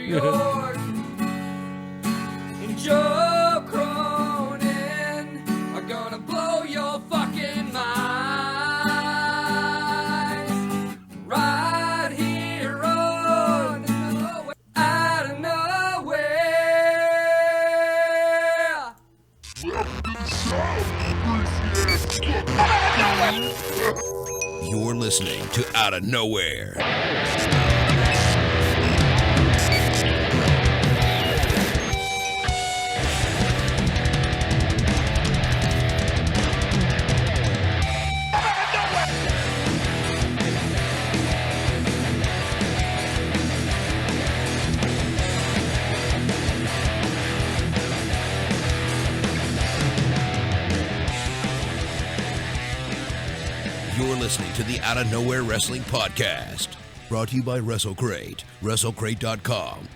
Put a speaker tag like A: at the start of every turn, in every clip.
A: York and Joe Cronin are gonna blow your fucking mind. Right here on Out of Nowhere.
B: You're listening to Out of Nowhere. You're listening to the Out of Nowhere Wrestling Podcast, brought to you by WrestleCrate, WrestleCrate.com.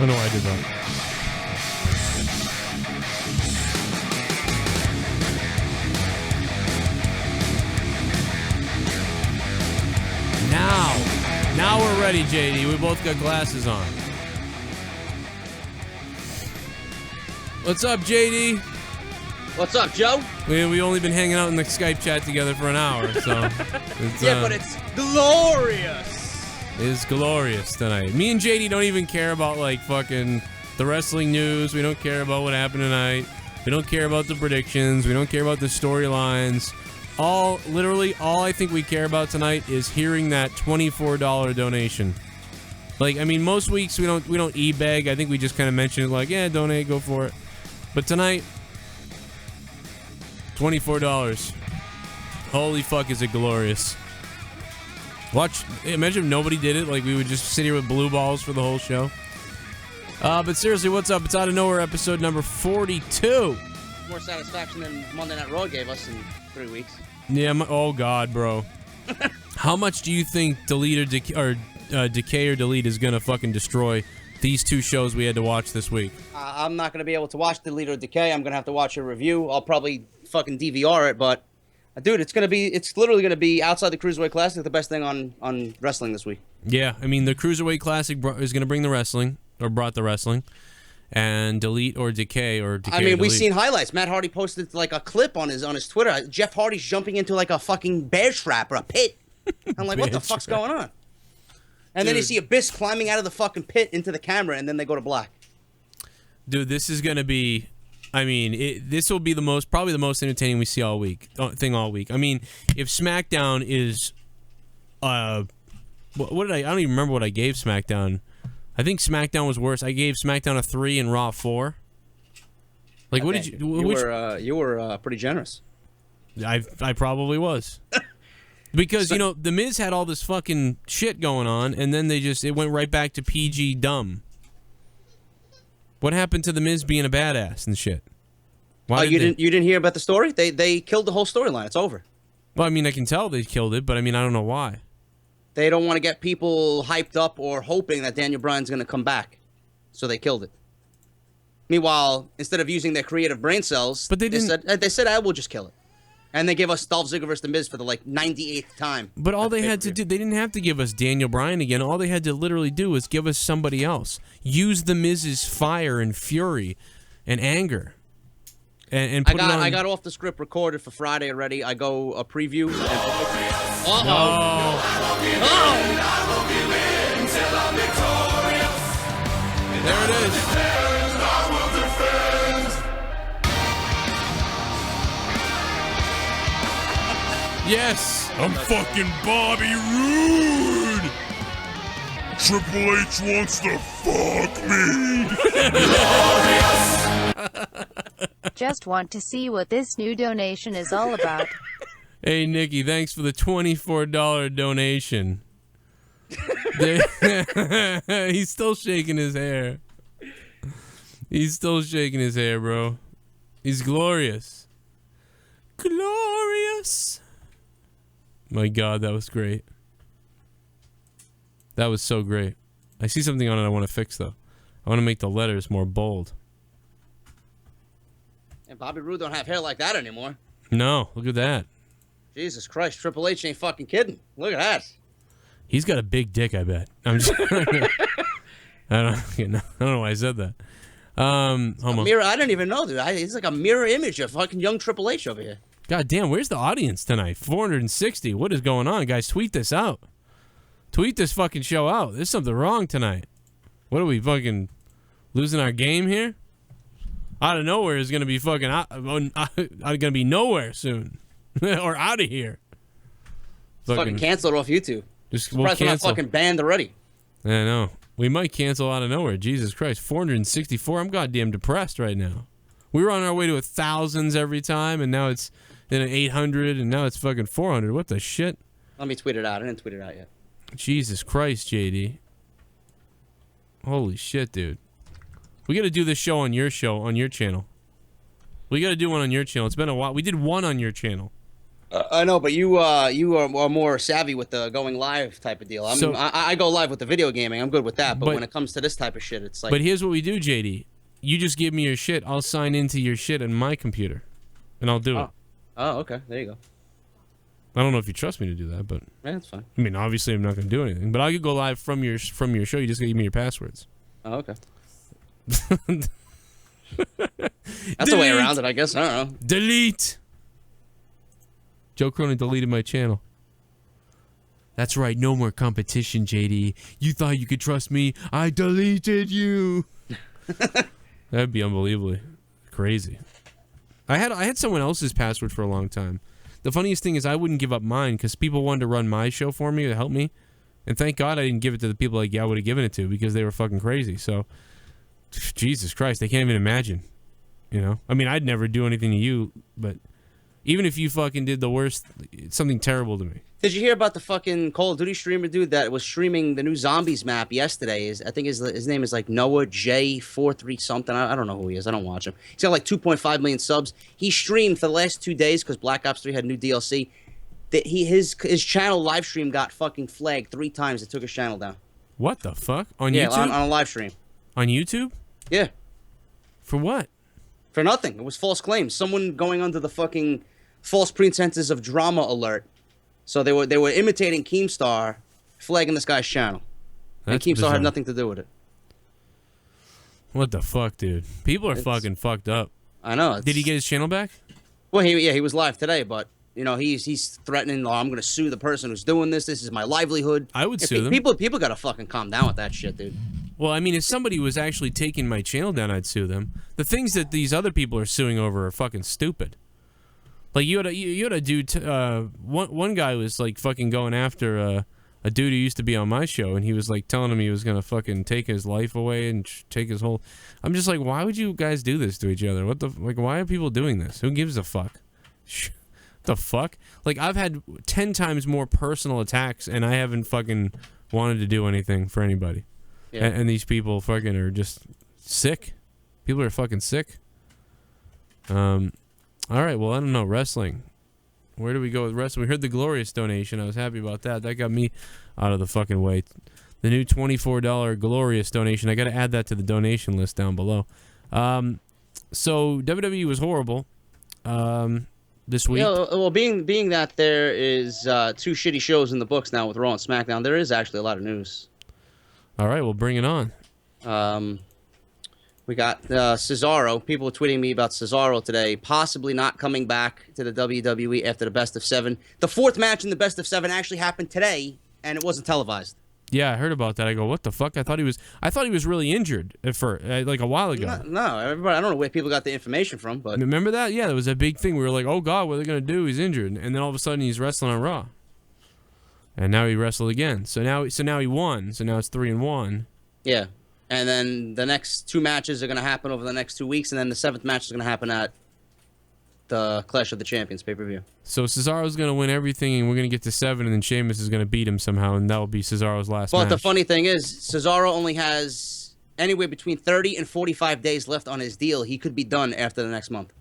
C: I know I did that. Now we're ready, JD. We both got glasses on. What's up, JD?
D: What's up, Joe?
C: We only been hanging out in the Skype chat together for an hour, so it's,
D: yeah, but it's glorious.
C: It's glorious tonight. Me and JD don't even care about like fucking the wrestling news. We don't care about what happened tonight. We don't care about the predictions. We don't care about the storylines. Literally all I think we care about tonight is hearing that $24 donation. Like, I mean, most weeks we don't e-beg. I think we just kind of mention it like, yeah, donate, go for it. But tonight, $24. Holy fuck, is it glorious. Imagine if nobody did it. Like, we would just sit here with blue balls for the whole show. But seriously, what's up? It's Out of Nowhere, episode number 42.
D: More satisfaction than Monday Night Raw gave us in 3 weeks.
C: Yeah, oh God, bro. How much do you think Decay or Delete is going to fucking destroy these two shows we had to watch this week?
D: I'm not going to be able to watch Delete or Decay. I'm going to have to watch a review. I'll probably fucking DVR it, but dude, it's literally going to be outside the Cruiserweight Classic, the best thing on wrestling this week.
C: Yeah, I mean, the Cruiserweight Classic is going to bring the wrestling, or brought the wrestling, and Delete or Decay or Decay.
D: I mean, we've seen highlights. Matt Hardy posted like a clip on his Twitter. Jeff Hardy's jumping into like a fucking bear trap or a pit. I'm like, what the fuck's going on? And then you see Abyss climbing out of the fucking pit into the camera, and then they go to black.
C: Dude, this is gonna be. I mean, this will be probably the most entertaining we see all week. I mean, if SmackDown is, what did I don't even remember what I gave SmackDown. I think SmackDown was worse. I gave SmackDown a 3 and Raw 4. Like, what did you?
D: You were pretty generous.
C: I probably was. Because, you know, The Miz had all this fucking shit going on, and then it went right back to PG dumb. What happened to The Miz being a badass and shit?
D: You didn't hear about the story? They killed the whole storyline. It's over.
C: Well, I mean, I can tell they killed it, but I mean, I don't know why.
D: They don't want to get people hyped up or hoping that Daniel Bryan's going to come back. So they killed it. Meanwhile, instead of using their creative brain cells,
C: but they
D: said, I will just kill it. And they gave us Dolph Ziggler versus The Miz for the, 98th time.
C: But all they had to do, they didn't have to give us Daniel Bryan again. All they had to literally do was give us somebody else. Use The Miz's fire and fury and anger. And put it on.
D: I got off the script recorded for Friday already. I go a preview.
C: There it is. Yes, I'm fucking Bobby Roode.
E: Triple H wants to fuck me.
F: Just want to see what this new donation is all about.
C: Hey, Nikki, thanks for the $24 donation. He's still shaking his hair. He's still shaking his hair, bro. He's glorious. Glorious. My God, that was great. That was so great. I see something on it I want to fix, though. I want to make the letters more bold.
D: And Bobby Roode don't have hair like that anymore.
C: No, look at that.
D: Jesus Christ, Triple H ain't fucking kidding. Look at that.
C: He's got a big dick, I bet. I'm just I don't know why I said that. Hold on.
D: Mirror, I didn't even know, dude. It's like a mirror image of fucking young Triple H over here.
C: God damn, where's the audience tonight? 460. What is going on, guys? Tweet this out. Tweet this fucking show out. There's something wrong tonight. What are we fucking losing our game here? Out of nowhere is gonna be fucking gonna be nowhere soon, or out of here.
D: Fucking canceled off YouTube.
C: We'll
D: Surprised we're not
C: cancel.
D: fucking banned already.
C: I know. We might cancel out of nowhere. Jesus Christ, 464. I'm goddamn depressed right now. We were on our way to thousands every time, and now it's in 800, and now it's fucking 400. What the shit?
D: Let me tweet it out. I didn't tweet it out yet.
C: Jesus Christ, JD. Holy shit, dude. We got to do this show, on your channel. We got to do one on your channel. It's been a while. We did one on your channel.
D: I know, but you are more savvy with the going live type of deal. I go live with the video gaming. I'm good with that. But when it comes to this type of shit, it's like.
C: But here's what we do, JD. You just give me your shit. I'll sign into your shit on my computer, and I'll do it.
D: Oh, okay. There you go.
C: I don't know if you trust me to do that, but
D: Yeah, that's fine.
C: I mean, obviously, I'm not going to do anything. But I could go live from your show. You just got to give me your passwords.
D: Oh, okay. That's the way around it, I guess. I don't know.
C: Delete. Joe Cronin deleted my channel. That's right. No more competition, JD. You thought you could trust me. I deleted you. That'd be unbelievably crazy. I had someone else's password for a long time. The funniest thing is I wouldn't give up mine because people wanted to run my show for me to help me. And thank God I didn't give it to the people like I would have given it to because they were fucking crazy. So, Jesus Christ, they can't even imagine. You know? I mean, I'd never do anything to you, but even if you fucking did the worst, it's something terrible to me.
D: Did you hear about the fucking Call of Duty streamer dude that was streaming the new Zombies map yesterday? I think his name is like Noah J43 something. I don't know who he is. I don't watch him. He's got like 2.5 million subs. He streamed for the last 2 days because Black Ops 3 had new DLC. That his channel live stream got fucking flagged 3 times. It took his channel down.
C: What the fuck? On
D: Yeah,
C: YouTube?
D: on a live stream.
C: On YouTube?
D: Yeah.
C: For what?
D: For nothing. It was false claims. Someone going under the fucking false pretenses of drama alert. So they were imitating Keemstar, flagging this guy's channel. And
C: That's
D: Keemstar
C: bizarre.
D: had nothing to do with it.
C: What the fuck, dude? People are fucking fucked up.
D: I know.
C: Did he get his channel back?
D: Well, he was live today, but you know he's threatening. Oh, I'm going to sue the person who's doing this. This is my livelihood.
C: I would
D: Yeah,
C: sue them.
D: People got to fucking calm down with that shit, dude.
C: Well, I mean, if somebody was actually taking my channel down, I'd sue them. The things that these other people are suing over are fucking stupid. Like you had a dude. One guy was like fucking going after a dude who used to be on my show, and he was like telling him he was gonna fucking take his life away and take his whole. I'm just like, why would you guys do this to each other? What the like? Why are people doing this? Who gives a fuck? The fuck? Like I've had 10 times more personal attacks, and I haven't fucking wanted to do anything for anybody.
D: Yeah.
C: And these people fucking are just sick. People are fucking sick. All right, well, I don't know. Wrestling. Where do we go with wrestling? We heard the Glorious donation. I was happy about that. That got me out of the fucking way. The new $24 Glorious donation. I got to add that to the donation list down below. So WWE was horrible this week.
D: Yeah, well, being that there is 2 shitty shows in the books now with Raw and SmackDown, there is actually a lot of news.
C: All right, well, bring it on.
D: We got Cesaro. People were tweeting me about Cesaro today, possibly not coming back to the WWE after the best of 7. The 4th match in the best of 7 actually happened today, and it wasn't televised.
C: Yeah, I heard about that. I go, what the fuck? I thought he was really injured for like a while ago.
D: No, everybody. I don't know where people got the information from, but
C: Remember that? Yeah, there was a big thing. We were like, oh god, what are they gonna do? He's injured, and then all of a sudden he's wrestling on Raw, and now he wrestled again. So now he won. So now it's 3-1.
D: yeah. And then the next 2 matches are going to happen over the next 2 weeks, and then the 7th match is going to happen at the Clash of the Champions pay-per-view.
C: So Cesaro's going to win everything, and we're going to get to 7, and then Sheamus is going to beat him somehow, and that will be Cesaro's last match.
D: But the funny thing is, Cesaro only has anywhere between 30 and 45 days left on his deal. He could be done after the next month.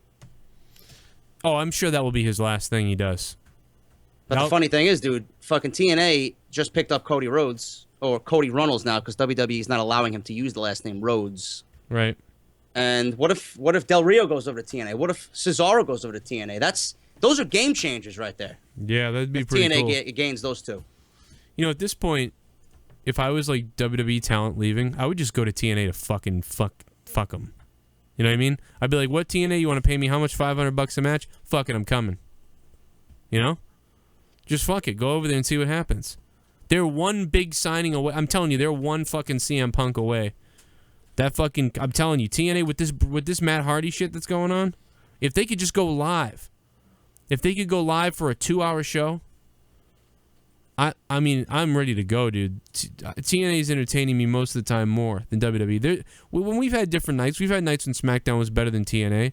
C: Oh, I'm sure that will be his last thing he does.
D: But the funny thing is, dude, fucking TNA just picked up Cody Rhodes. Or Cody Runnels now, because WWE is not allowing him to use the last name Rhodes.
C: Right.
D: And what if Del Rio goes over to TNA? What if Cesaro goes over to TNA? That's Those are game changers right there.
C: Yeah, that'd be
D: If
C: pretty
D: TNA
C: cool.
D: gains those two.
C: You know, at this point, if I was like WWE talent leaving, I would just go to TNA to fucking fuck them. You know what I mean? I'd be like, what TNA, you want to pay me how much? $500 a match? Fuck it, I'm coming. You know? Just fuck it. Go over there and see what happens. They're one big signing away. I'm telling you, they're one fucking CM Punk away. That fucking, I'm telling you, TNA with this Matt Hardy shit that's going on, if they could just go live, if they could go live for a 2-hour show, I mean, I'm ready to go, dude. TNA is entertaining me most of the time more than WWE. When we've had different nights, we've had nights when SmackDown was better than TNA,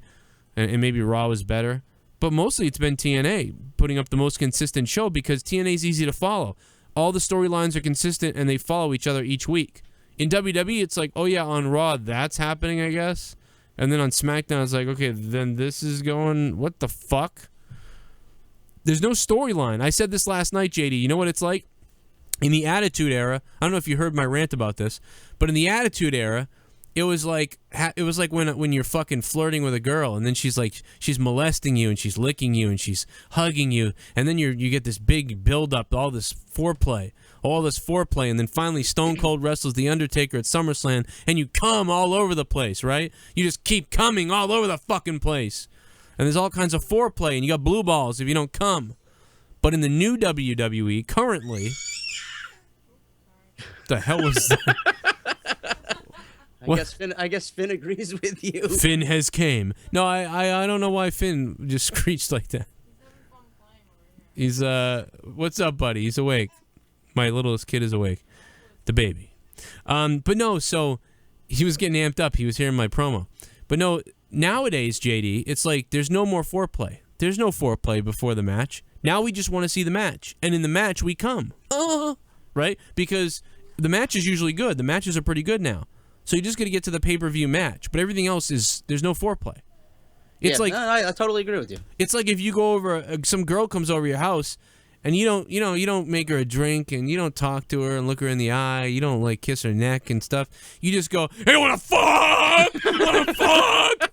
C: and maybe Raw was better. But mostly it's been TNA putting up the most consistent show because TNA is easy to follow. All the storylines are consistent and they follow each other each week. In WWE, it's like, oh yeah, on Raw, that's happening, I guess. And then on SmackDown, it's like, okay, then this is going, what the fuck? There's no storyline. I said this last night, JD. You know what it's like? In the Attitude Era, I don't know if you heard my rant about this, but in the Attitude Era, it was like when you're fucking flirting with a girl and then she's molesting you and she's licking you and she's hugging you and then you get this big build up, all this foreplay, and then finally Stone Cold wrestles The Undertaker at SummerSlam and you come all over the place, right? You just keep coming all over the fucking place. And there's all kinds of foreplay, and you got blue balls if you don't come. But in the new WWE, currently... the hell was that?
D: I guess Finn agrees with you.
C: Finn has came. No, I don't know why Finn just screeched like that. He's, what's up, buddy? He's awake. My littlest kid is awake. The baby. But no, so he was getting amped up. He was hearing my promo. But no... Nowadays, JD, it's like there's no more foreplay. There's no foreplay before the match. Now we just want to see the match. And in the match, we come. Right? Because the match is usually good. The matches are pretty good now. So you just got to get to the pay-per-view match. But everything else is, there's no foreplay. It's like,
D: no, I totally agree with you.
C: It's like if you go over, some girl comes over your house, and you don't make her a drink, and you don't talk to her and look her in the eye. You don't like kiss her neck and stuff. You just go, hey, wanna fuck? Wanna fuck?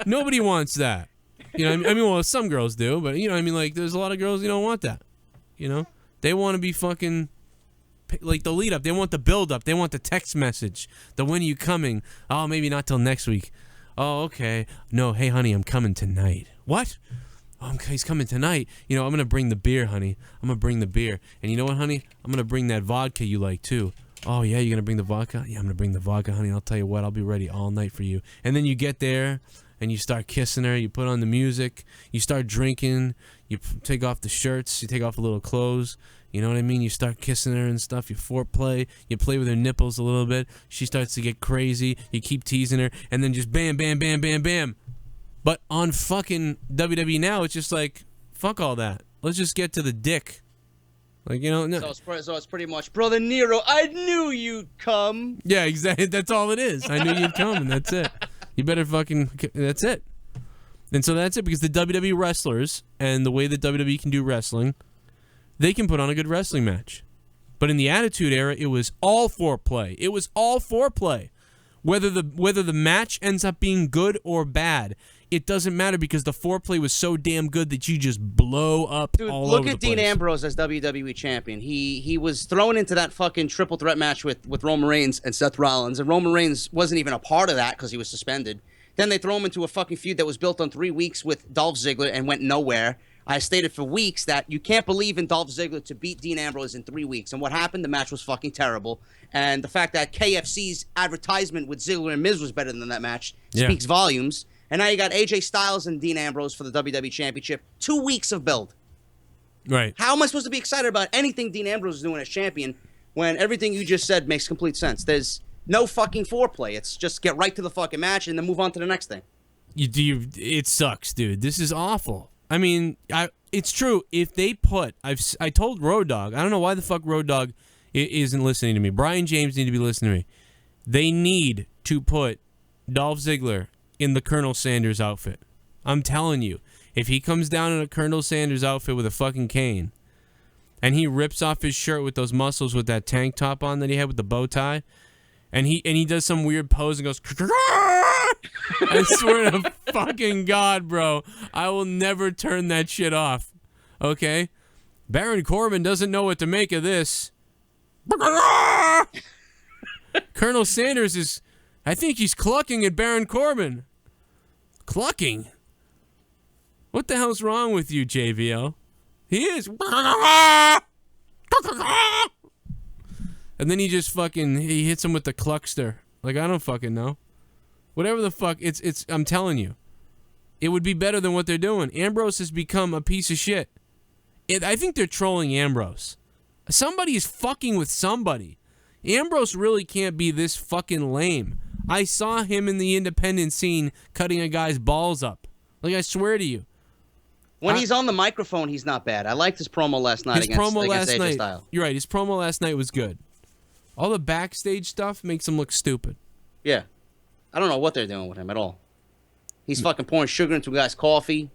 C: Nobody wants that. You know, I mean, well, some girls do, but you know, I mean, like, there's a lot of girls who don't want that. You know, they want to be fucking like the lead up. They want the build up. They want the text message. The when are you coming? Oh, maybe not till next week. Oh, okay. No, hey, honey, I'm coming tonight. What? Oh, okay, he's coming tonight. You know, I'm gonna bring the beer, honey. I'm gonna bring the beer. And you know what, honey? I'm gonna bring that vodka you like too. Oh yeah, you're gonna bring the vodka? Yeah, I'm gonna bring the vodka, honey. I'll tell you what, I'll be ready all night for you. And then you get there. And you start kissing her, you put on the music, you start drinking, you take off the shirts, you take off the little clothes, you know what I mean? You start kissing her and stuff, you foreplay, you play with her nipples a little bit, she starts to get crazy, you keep teasing her, and then just bam, bam, bam, bam, bam. But on fucking WWE now, it's just like, fuck all that. Let's just get to the dick. Like, you know, no.
D: So it's pretty much, Brother Nero, I knew you'd come.
C: Yeah, exactly. That's all it is. I knew you'd come, and that's it. You better fucking... That's it. And so that's it, because the WWE wrestlers and the way that WWE can do wrestling, they can put on a good wrestling match. But in the Attitude Era, it was all foreplay. It was all foreplay. Whether the match ends up being good or bad, it doesn't matter because the foreplay was so damn good that you just blow up all over the place.
D: Look at Dean Ambrose as WWE champion. He was thrown into that fucking triple threat match with Roman Reigns and Seth Rollins, and Roman Reigns wasn't even a part of that because he was suspended. Then they throw him into a fucking feud that was built on 3 weeks with Dolph Ziggler and went nowhere. I stated for weeks that you can't believe in Dolph Ziggler to beat Dean Ambrose in 3 weeks. And what happened? The match was fucking terrible. And the fact that KFC's advertisement with Ziggler and Miz was better than that match speaks volumes. And now you got AJ Styles and Dean Ambrose for the WWE Championship. 2 weeks of build.
C: Right.
D: How am I supposed to be excited about anything Dean Ambrose is doing as champion when everything you just said makes complete sense? There's no fucking foreplay. It's just get right to the fucking match and then move on to the next thing.
C: It sucks, dude. This is awful. I mean, it's true. If they put... I told Road Dogg. I don't know why the fuck Road Dogg isn't listening to me. Brian James need to be listening to me. They need to put Dolph Ziggler in the Colonel Sanders outfit. I'm telling you. If he comes down in a Colonel Sanders outfit with a fucking cane and he rips off his shirt with those muscles with that tank top on that he had with the bow tie and he does some weird pose and goes I swear to fucking God, bro. I will never turn that shit off. Okay? Baron Corbin doesn't know what to make of this. Colonel Sanders is... I think he's clucking at Baron Corbin. Clucking? What the hell's wrong with you, JVL? He is. And then he just fucking... He hits him with the cluckster. Like, I don't fucking know. Whatever the fuck, it's. I'm telling you, it would be better than what they're doing. Ambrose has become a piece of shit. I think they're trolling Ambrose. Somebody is fucking with somebody. Ambrose really can't be this fucking lame. I saw him in the independent scene cutting a guy's balls up. Like, I swear to you.
D: When he's on the microphone, he's not bad. I liked his promo last night against AJ Styles.
C: You're right. His promo last night was good. All the backstage stuff makes him look stupid.
D: Yeah. I don't know what they're doing with him at all. He's fucking pouring sugar into a guy's coffee,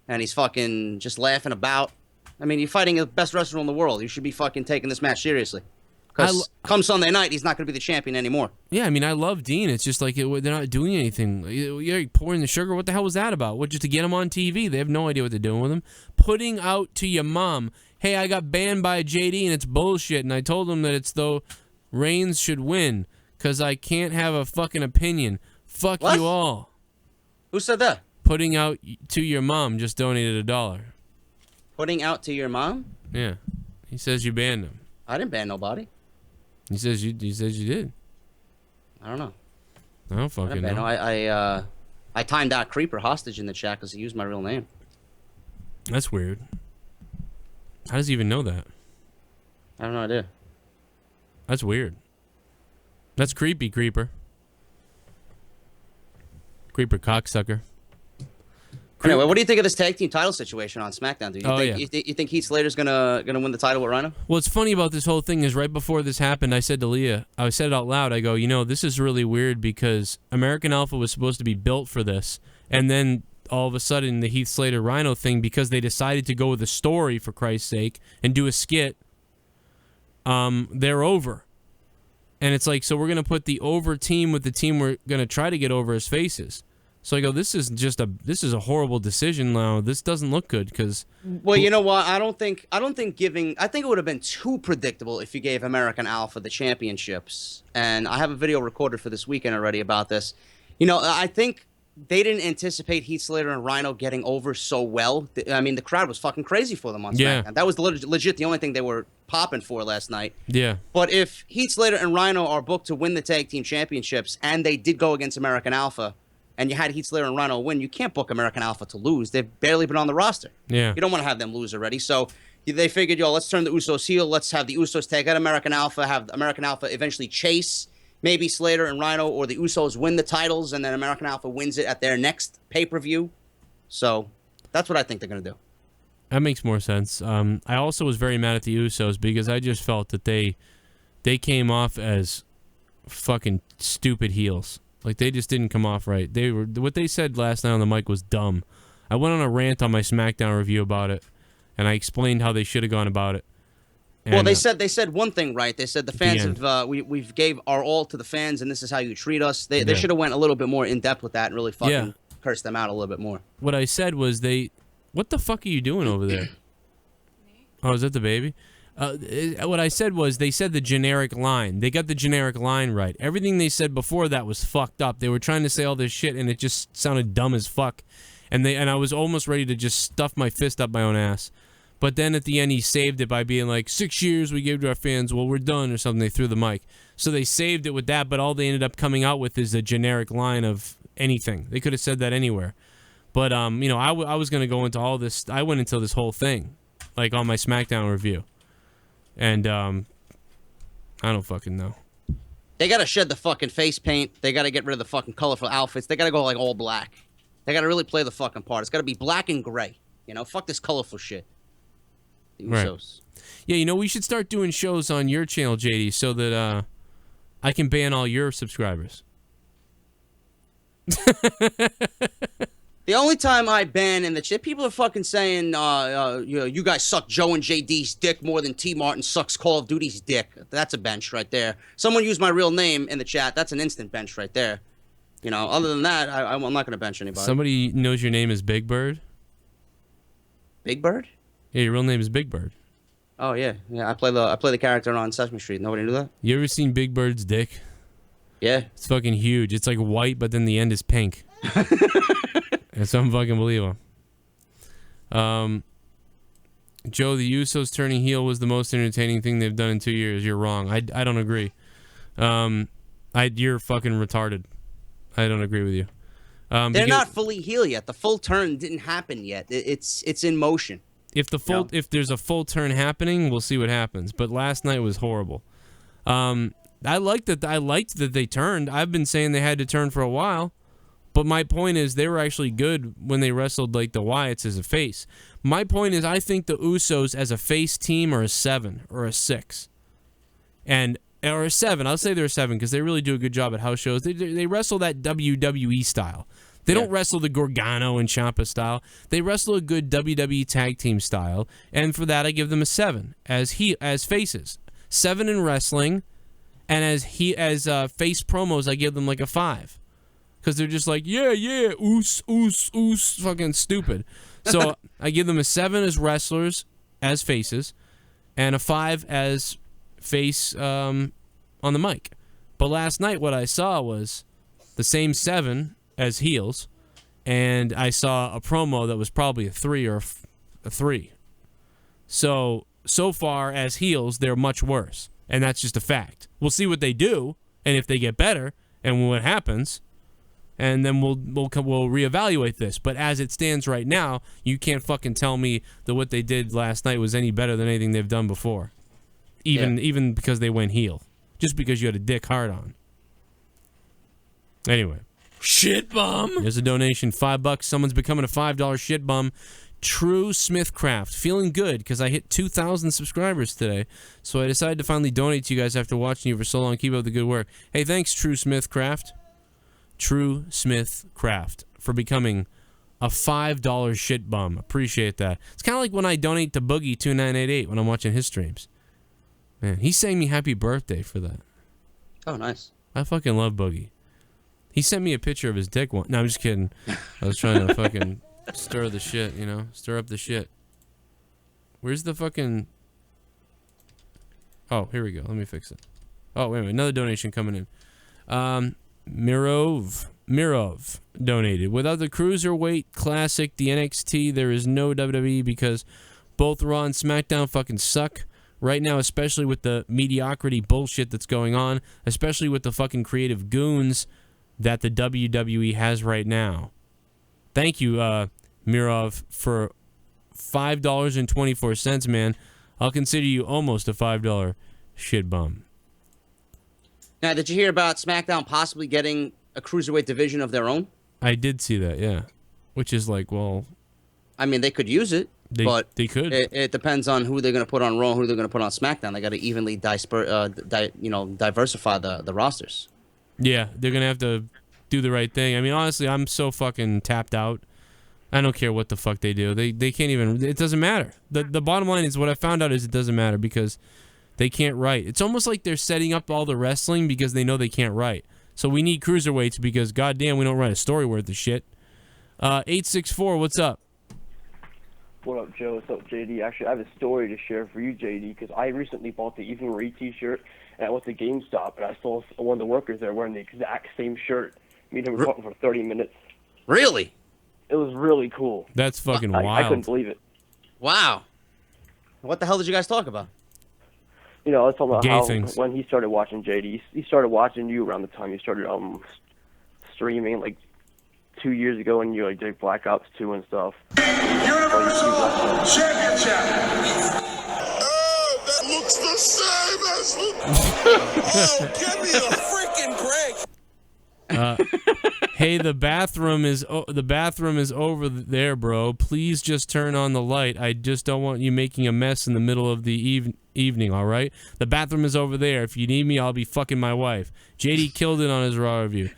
D: and he's fucking just laughing about. I mean, you're fighting the best wrestler in the world. You should be fucking taking this match seriously. Because come Sunday night, he's not going to be the champion anymore.
C: Yeah, I mean, I love Dean. It's just like they're not doing anything. You're pouring the sugar. What the hell was that about? What, just to get him on TV? They have no idea what they're doing with him. Putting out to your mom, hey, I got banned by JD and it's bullshit. And I told him that it's though Reigns should win because I can't have a fucking opinion. Fuck
D: what?
C: You all.
D: Who said that?
C: Putting out to your mom just donated $1.
D: Putting out to your mom?
C: Yeah. He says you banned him.
D: I didn't ban nobody.
C: He says you did.
D: I don't know.
C: I don't fucking know.
D: I timed out Creeper hostage in the chat because he used my real name.
C: That's weird. How does he even know that?
D: I have no idea.
C: That's weird. That's creepy, Creeper. Creeper cocksucker.
D: Anyway, what do you think of this tag team title situation on SmackDown? Do you think Heath Slater's gonna win the title with Rhino?
C: What's funny about this whole thing is right before this happened, I said to Leah, I said it out loud, I go, you know, this is really weird because American Alpha was supposed to be built for this, and then all of a sudden the Heath Slater Rhino thing, because they decided to go with a story, for Christ's sake, and do a skit, they're over. And it's like, so we're going to put the over team with the team we're going to try to get over as faces. So I go, this is a horrible decision now. This doesn't look good because.
D: Well, you know what? I think it would have been too predictable if you gave American Alpha the championships. And I have a video recorded for this weekend already about this. You know, I think they didn't anticipate Heath Slater and Rhino getting over so well. I mean, the crowd was fucking crazy for them on SmackDown. That was legit the only thing they were popping for last night.
C: Yeah.
D: But if Heath Slater and Rhino are booked to win the tag team championships, and they did go against American Alpha, and you had Heath Slater and Rhino win, you can't book American Alpha to lose. They've barely been on the roster.
C: Yeah.
D: You don't want to have them lose already. So they figured, let's turn the Usos heel. Let's have the Usos take out American Alpha, have American Alpha eventually chase maybe Slater and Rhino, or the Usos win the titles, and then American Alpha wins it at their next pay-per-view. So that's what I think they're going to do.
C: That makes more sense. I also was very mad at the Usos because I just felt that they came off as fucking stupid heels. Like, they just didn't come off right. What they said last night on the mic was dumb. I went on a rant on my SmackDown review about it, and I explained how they should have gone about it. And,
D: well, they said one thing right. They said the fans we've gave our all to the fans, and this is how you treat us. They should have went a little bit more in depth with that and really fucking cursed them out a little bit more.
C: What I said was what the fuck are you doing over there? Oh, is that the baby? What I said was they said the generic line. They got the generic line right. Everything they said before that was fucked up. They were trying to say all this shit, and it just sounded dumb as fuck. And I was almost ready to just stuff my fist up my own ass. But then at the end, he saved it by being like, 6 years we gave to our fans, well, we're done, or something. They threw the mic. So they saved it with that, but all they ended up coming out with is a generic line of anything. They could have said that anywhere. But, I was going to go into all this. I went into this whole thing, like on my SmackDown review. And, I don't fucking know.
D: They got to shed the fucking face paint. They got to get rid of the fucking colorful outfits. They got to go, like, all black. They got to really play the fucking part. It's got to be black and gray. Fuck this colorful shit. The Usos.
C: Right. Yeah, we should start doing shows on your channel, JD, so that I can ban all your subscribers.
D: The only time I ban in the chat, people are fucking saying, you guys suck Joe and JD's dick more than T. Martin sucks Call of Duty's dick. That's a bench right there. Someone used my real name in the chat. That's an instant bench right there. You know, other than that, I'm not going to bench anybody.
C: Somebody knows your name is Big Bird?
D: Big Bird?
C: Yeah, your real name is Big Bird.
D: Oh yeah, I play the character on Sesame Street. Nobody knew that.
C: You ever seen Big Bird's dick?
D: Yeah.
C: It's fucking huge. It's like white, but then the end is pink. It's unfucking believable. Joe, the Usos turning heel was the most entertaining thing they've done in 2 years. You're wrong. I don't agree. You're fucking retarded. I don't agree with you.
D: They're not fully heel yet. The full turn didn't happen yet. It's in motion.
C: If there's a full turn happening, we'll see what happens. But last night was horrible. I liked that they turned. I've been saying they had to turn for a while. But my point is they were actually good when they wrestled like the Wyatts as a face. My point is I think the Usos as a face team are a 7 or a 6. Or a 7. I'll say they're a 7 because they really do a good job at house shows. They wrestle that WWE style. They don't wrestle the Gargano and Ciampa style. They wrestle a good WWE tag team style, and for that I give them a 7 as faces. 7 in wrestling, and as face promos I give them like a 5. Because they're just like, yeah, oos, fucking stupid. So I give them a 7 as wrestlers, as faces, and a 5 as face on the mic. But last night what I saw was the same 7 as heels, and I saw a promo that was probably a 3 or a 3. So far as heels, they're much worse, and that's just a fact. We'll see what they do, and if they get better, and what happens, and then we'll reevaluate this. But as it stands right now, you can't fucking tell me that what they did last night was any better than anything they've done before. Even because they went heel. Just because you had a dick hard on. Anyway.
A: Shit bum.
C: There's a donation, $5. Someone's becoming a $5 shit bum. True Smithcraft. Feeling good because I hit 2,000 subscribers today. So I decided to finally donate to you guys after watching you for so long. Keep up the good work. Hey, thanks, True Smithcraft. True Smithcraft for becoming a $5 shit bum. Appreciate that. It's kind of like when I donate to Boogie2988 when I'm watching his streams. Man, he sang me happy birthday for that.
D: Oh, nice.
C: I fucking love Boogie. He sent me a picture of his dick one. No, I'm just kidding. I was trying to fucking stir the shit, you know? Stir up the shit. Where's the fucking... Oh, here we go. Let me fix it. Oh, wait a minute. Another donation coming in. Mirov donated. Without the Cruiserweight Classic, the NXT, there is no WWE because both Raw and SmackDown fucking suck. Right now, especially with the mediocrity bullshit that's going on, especially with the fucking creative goons that the WWE has right now. Thank you, Mirov, for $5.24, man. I'll consider you almost a $5 shit bum.
D: Now, did you hear about SmackDown possibly getting a Cruiserweight division of their own?
C: I did see that, yeah. Which is like, well...
D: I mean, they could use it.
C: But they could.
D: It depends on who they're going to put on Raw, who they're going to put on SmackDown. They got to evenly diversify the rosters.
C: Yeah, they're going to have to do the right thing. I mean, honestly, I'm so fucking tapped out. I don't care what the fuck they do. They can't even... It doesn't matter. The bottom line is what I found out is it doesn't matter because they can't write. It's almost like they're setting up all the wrestling because they know they can't write. So we need cruiserweights because goddamn we don't write a story worth of shit. 864, what's up?
G: What up, Joe? What's up, JD? Actually, I have a story to share for you, JD, because I recently bought the Eva Marie t-shirt, and I went to GameStop, and I saw one of the workers there wearing the exact same shirt. Me and him were talking for 30 minutes.
D: Really?
G: It was really cool.
C: That's fucking wild.
G: I couldn't believe it.
D: Wow. What the hell did you guys talk about?
G: You know, I was talking about how
C: things.
G: when he started watching JD, he started watching you around the time you started streaming, like 2 years ago, and you like did Black Ops 2 and stuff.
E: Universal Championship. Oh, that looks the same as oh, give me a freaking break.
C: Hey, the bathroom is over there, bro. Please just turn on the light. I just don't want you making a mess in the middle of the evening, all right? The bathroom is over there. If you need me, I'll be fucking my wife. JD killed it on his Raw review.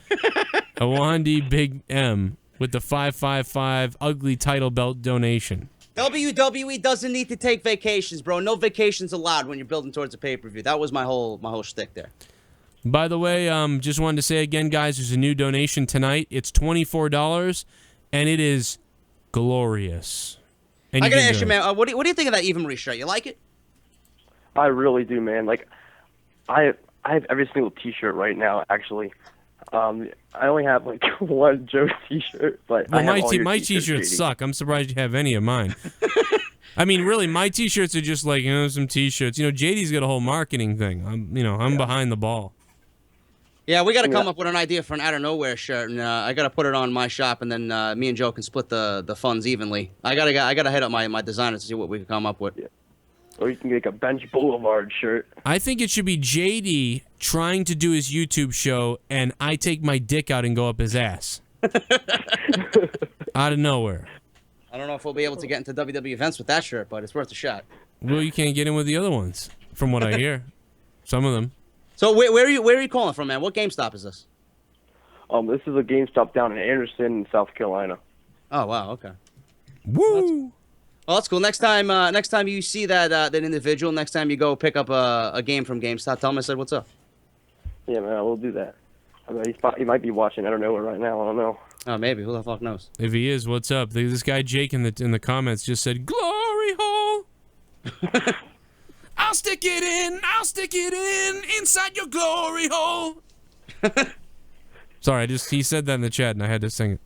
C: Awandi Big M with the 555 ugly title belt donation.
D: WWE doesn't need to take vacations, bro. No vacations allowed when you're building towards a pay-per-view. That was my whole shtick there.
C: By the way, just wanted to say again, guys, there's a new donation tonight. It's $24, and it is glorious. And
D: I
C: you
D: gotta
C: can
D: ask
C: do
D: you,
C: it.
D: man. What do you think of that Eva Marie shirt? You like it?
G: I really do, man. Like, I have every single T-shirt right now. Actually, I only have like one Joe T-shirt, but
C: Well,
G: I have all your
C: my
G: T-shirts,
C: T-shirts
G: JD.
C: suck. I'm surprised you have any of mine. I mean, really, my T-shirts are just like, some T-shirts. JD's got a whole marketing thing. I'm behind the ball.
D: Yeah, we got to come up with an idea for an out of nowhere shirt, and I got to put it on my shop, and then me and Joe can split the funds evenly. I gotta hit up my designer to see what we can come up with.
G: Yeah. Or you can get like a Bench Boulevard shirt.
C: I think it should be JD trying to do his YouTube show, and I take my dick out and go up his ass. Out of nowhere.
D: I don't know if we'll be able to get into WWE events with that shirt, but it's worth a shot.
C: Well, you can't get in with the other ones, from what I hear. Some of them.
D: So where are you calling from, man? What GameStop is this?
G: This is a GameStop down in Anderson, South Carolina.
D: Oh wow, okay.
C: Woo!
D: Well, that's cool. Next time you see that individual, next time you go pick up a game from GameStop, tell him I said what's up.
G: Yeah, man, I will do that. I mean, he might be watching. I don't know right now. I don't know.
D: Oh, maybe. Who the fuck knows?
C: If he is, what's up? This guy Jake in the comments just said, "Glory hole." I'll stick it in inside your glory hole. Sorry, he said that in the chat and I had to sing it.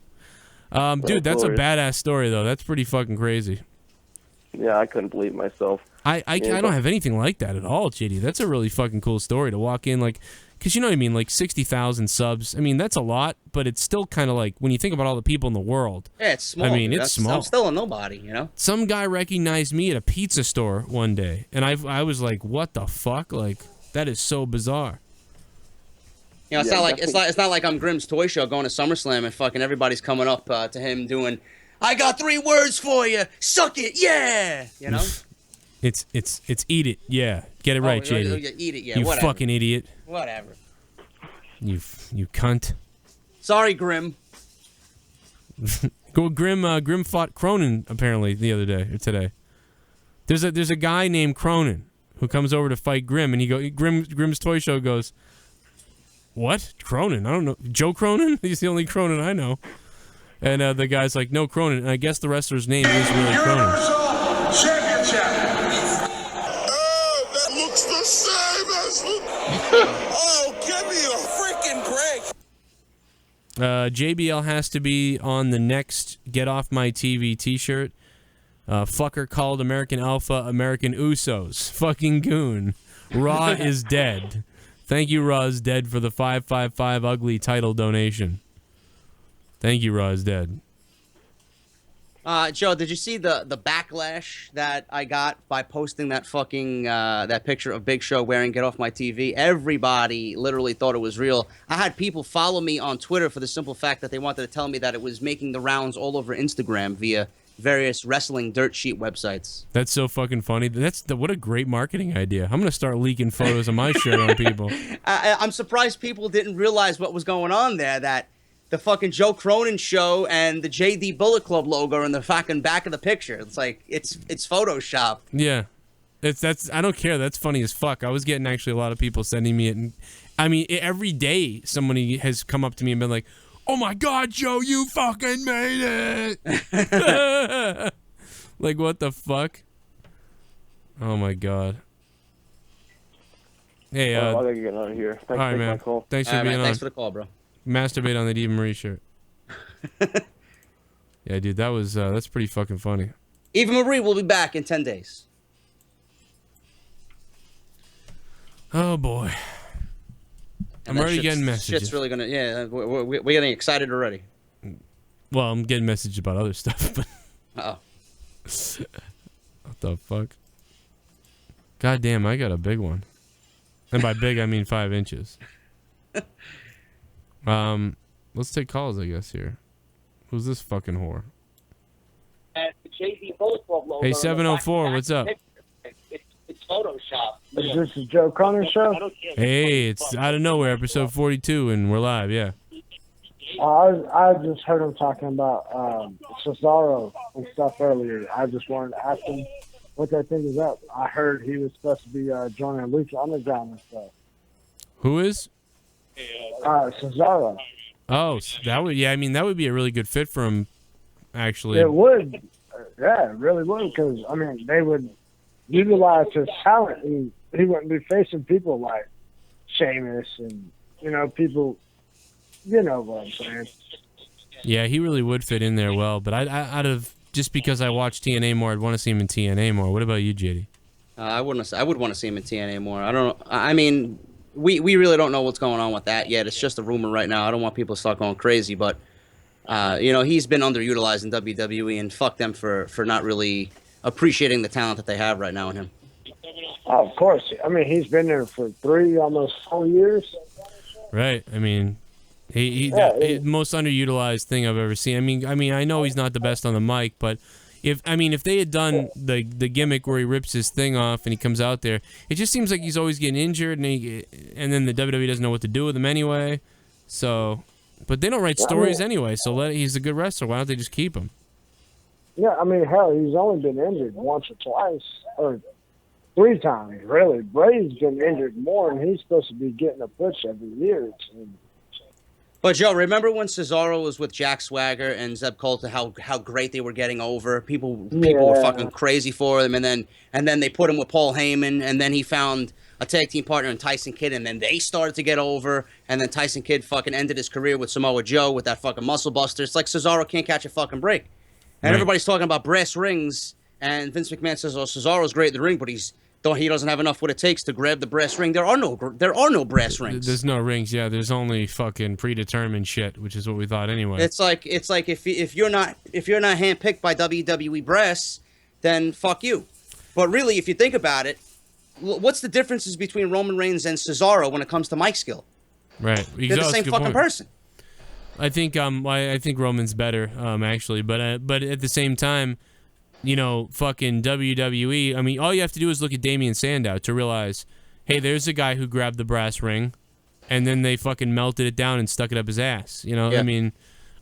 C: Dude, that's a badass story though. That's pretty fucking crazy.
G: Yeah, I couldn't believe myself.
C: I don't have anything like that at all, JD. That's a really fucking cool story to walk in like, because you know what I mean, like 60,000 subs. I mean, that's a lot, but it's still kind of like when you think about all the people in the world.
D: Yeah, it's small.
C: I mean,
D: dude.
C: it's small.
D: I'm still a nobody, you know.
C: Some guy recognized me at a pizza store one day, and I was like, "What the fuck? Like, that is so bizarre."
D: You know, it's not like I'm Grimm's Toy Show going to SummerSlam and fucking everybody's coming up to him doing, "I got 3 words for you, suck it, yeah." You know.
C: It's eat it, yeah. Get it right, JD.
D: Yeah, eat it, yeah.
C: You
D: whatever.
C: fucking idiot.
D: Whatever.
C: You cunt.
D: Sorry, Grimm.
C: Grim fought Cronin apparently the other day or today. There's a guy named Cronin who comes over to fight Grim, and Grimm's Toy Show goes, "What? Cronin? I don't know. Joe Cronin? He's the only Cronin I know." And the guy's like, "No, Cronin." And I guess the wrestler's name is really Cronin.
E: Universal Championship. Oh, that looks the same as Oh, give me a freaking break.
C: JBL has to be on the next Get Off My TV t-shirt. Fucker called American Alpha American Usos. Fucking Goon. Raw is dead. Thank you, Raw is dead, for the 555 ugly title donation. Thank you, Raw is dead.
D: Joe, did you see the backlash that I got by posting that fucking that picture of Big Show wearing Get Off My TV? Everybody literally thought it was real. I had people follow me on Twitter for the simple fact that they wanted to tell me that it was making the rounds all over Instagram via various wrestling dirt sheet websites.
C: That's so fucking funny. What a great marketing idea. I'm gonna start leaking photos of my shirt on people.
D: I'm surprised people didn't realize what was going on there, that the fucking Joe Cronin show and the JD Bullet Club logo are in the fucking back of the picture. It's like it's Photoshop.
C: Yeah. I don't care. That's funny as fuck. I was getting actually a lot of people sending me it, and I mean every day somebody has come up to me and been like, "Oh my God, Joe, you fucking made it!" Like, what the fuck? Oh my God. Hey,
G: I gotta get out of here. Thanks
C: all right,
G: for
C: man.
G: my call.
C: Thanks for being on.
D: Thanks for the call, bro.
C: Masturbate on the Eva Marie shirt. Yeah, dude, that's pretty fucking funny.
D: Eva Marie will be back in 10 days.
C: Oh boy. I'm already getting messages.
D: Shit's really gonna, yeah, we're getting excited already.
C: Well, I'm getting messages about other stuff, but
D: Uh-oh.
C: what the fuck? God damn, I got a big one. And by big, I mean 5 inches. Let's take calls, I guess, here. Who's this fucking whore? Hey, 704, what's up?
H: It's Photoshop.
I: Is this Joe Cronin show?
C: Hey, it's Out of Nowhere, episode 42, and we're live, yeah.
I: I just heard him talking about Cesaro and stuff earlier. I just wanted to ask him what that thing is up. I heard he was supposed to be joining Lucha Underground and stuff.
C: Who is?
I: Cesaro.
C: Oh, that would I mean that would be a really good fit for him. Actually,
I: It would. Yeah, it really would. Because I mean, they would utilize his talent, and he wouldn't be facing people like Sheamus and people. You know what I'm saying?
C: Yeah, he really would fit in there well. But I out of just because I watch TNA more, I'd want to see him in TNA more. What about you, JD?
D: I would want to see him in TNA more. I don't know. I mean, we really don't know what's going on with that yet. It's just a rumor right now. I don't want people to start going crazy, but he's been underutilized in WWE, and fuck them for not really appreciating the talent that they have right now in him.
I: Oh, of course. I mean, he's been there for 3, almost 4 years.
C: Right. I mean, he most underutilized thing I've ever seen. I mean, I know he's not the best on the mic, but if they had done the gimmick where he rips his thing off and he comes out there, it just seems like he's always getting injured, and then the WWE doesn't know what to do with him anyway. So, but they don't write stories anyway. So he's a good wrestler. Why don't they just keep him?
I: Yeah, I mean, hell, he's only been injured once or twice, or 3 times, really. Bray's been injured more, and he's supposed to be getting a push every year.
D: But Joe, remember when Cesaro was with Jack Swagger and Zeb Coulter, how great they were getting over? People were fucking crazy for them, and then they put him with Paul Heyman, and then he found a tag team partner in Tyson Kidd, and then they started to get over, and then Tyson Kidd fucking ended his career with Samoa Joe with that fucking muscle buster. It's like Cesaro can't catch a fucking break. And everybody's talking about brass rings, and Vince McMahon says, "Oh, Cesaro's great in the ring, but he doesn't have enough what it takes to grab the brass ring." There are no brass rings.
C: There's no rings. Yeah, there's only fucking predetermined shit, which is what we thought anyway.
D: It's like if you're not handpicked by WWE brass, then fuck you. But really, if you think about it, what's the differences between Roman Reigns and Cesaro when it comes to mic skill?
C: Right,
D: they're the same fucking person.
C: I think I think Roman's better actually, but at the same time, fucking WWE. I mean, all you have to do is look at Damian Sandow to realize, hey, there's a guy who grabbed the brass ring, and then they fucking melted it down and stuck it up his ass. I mean,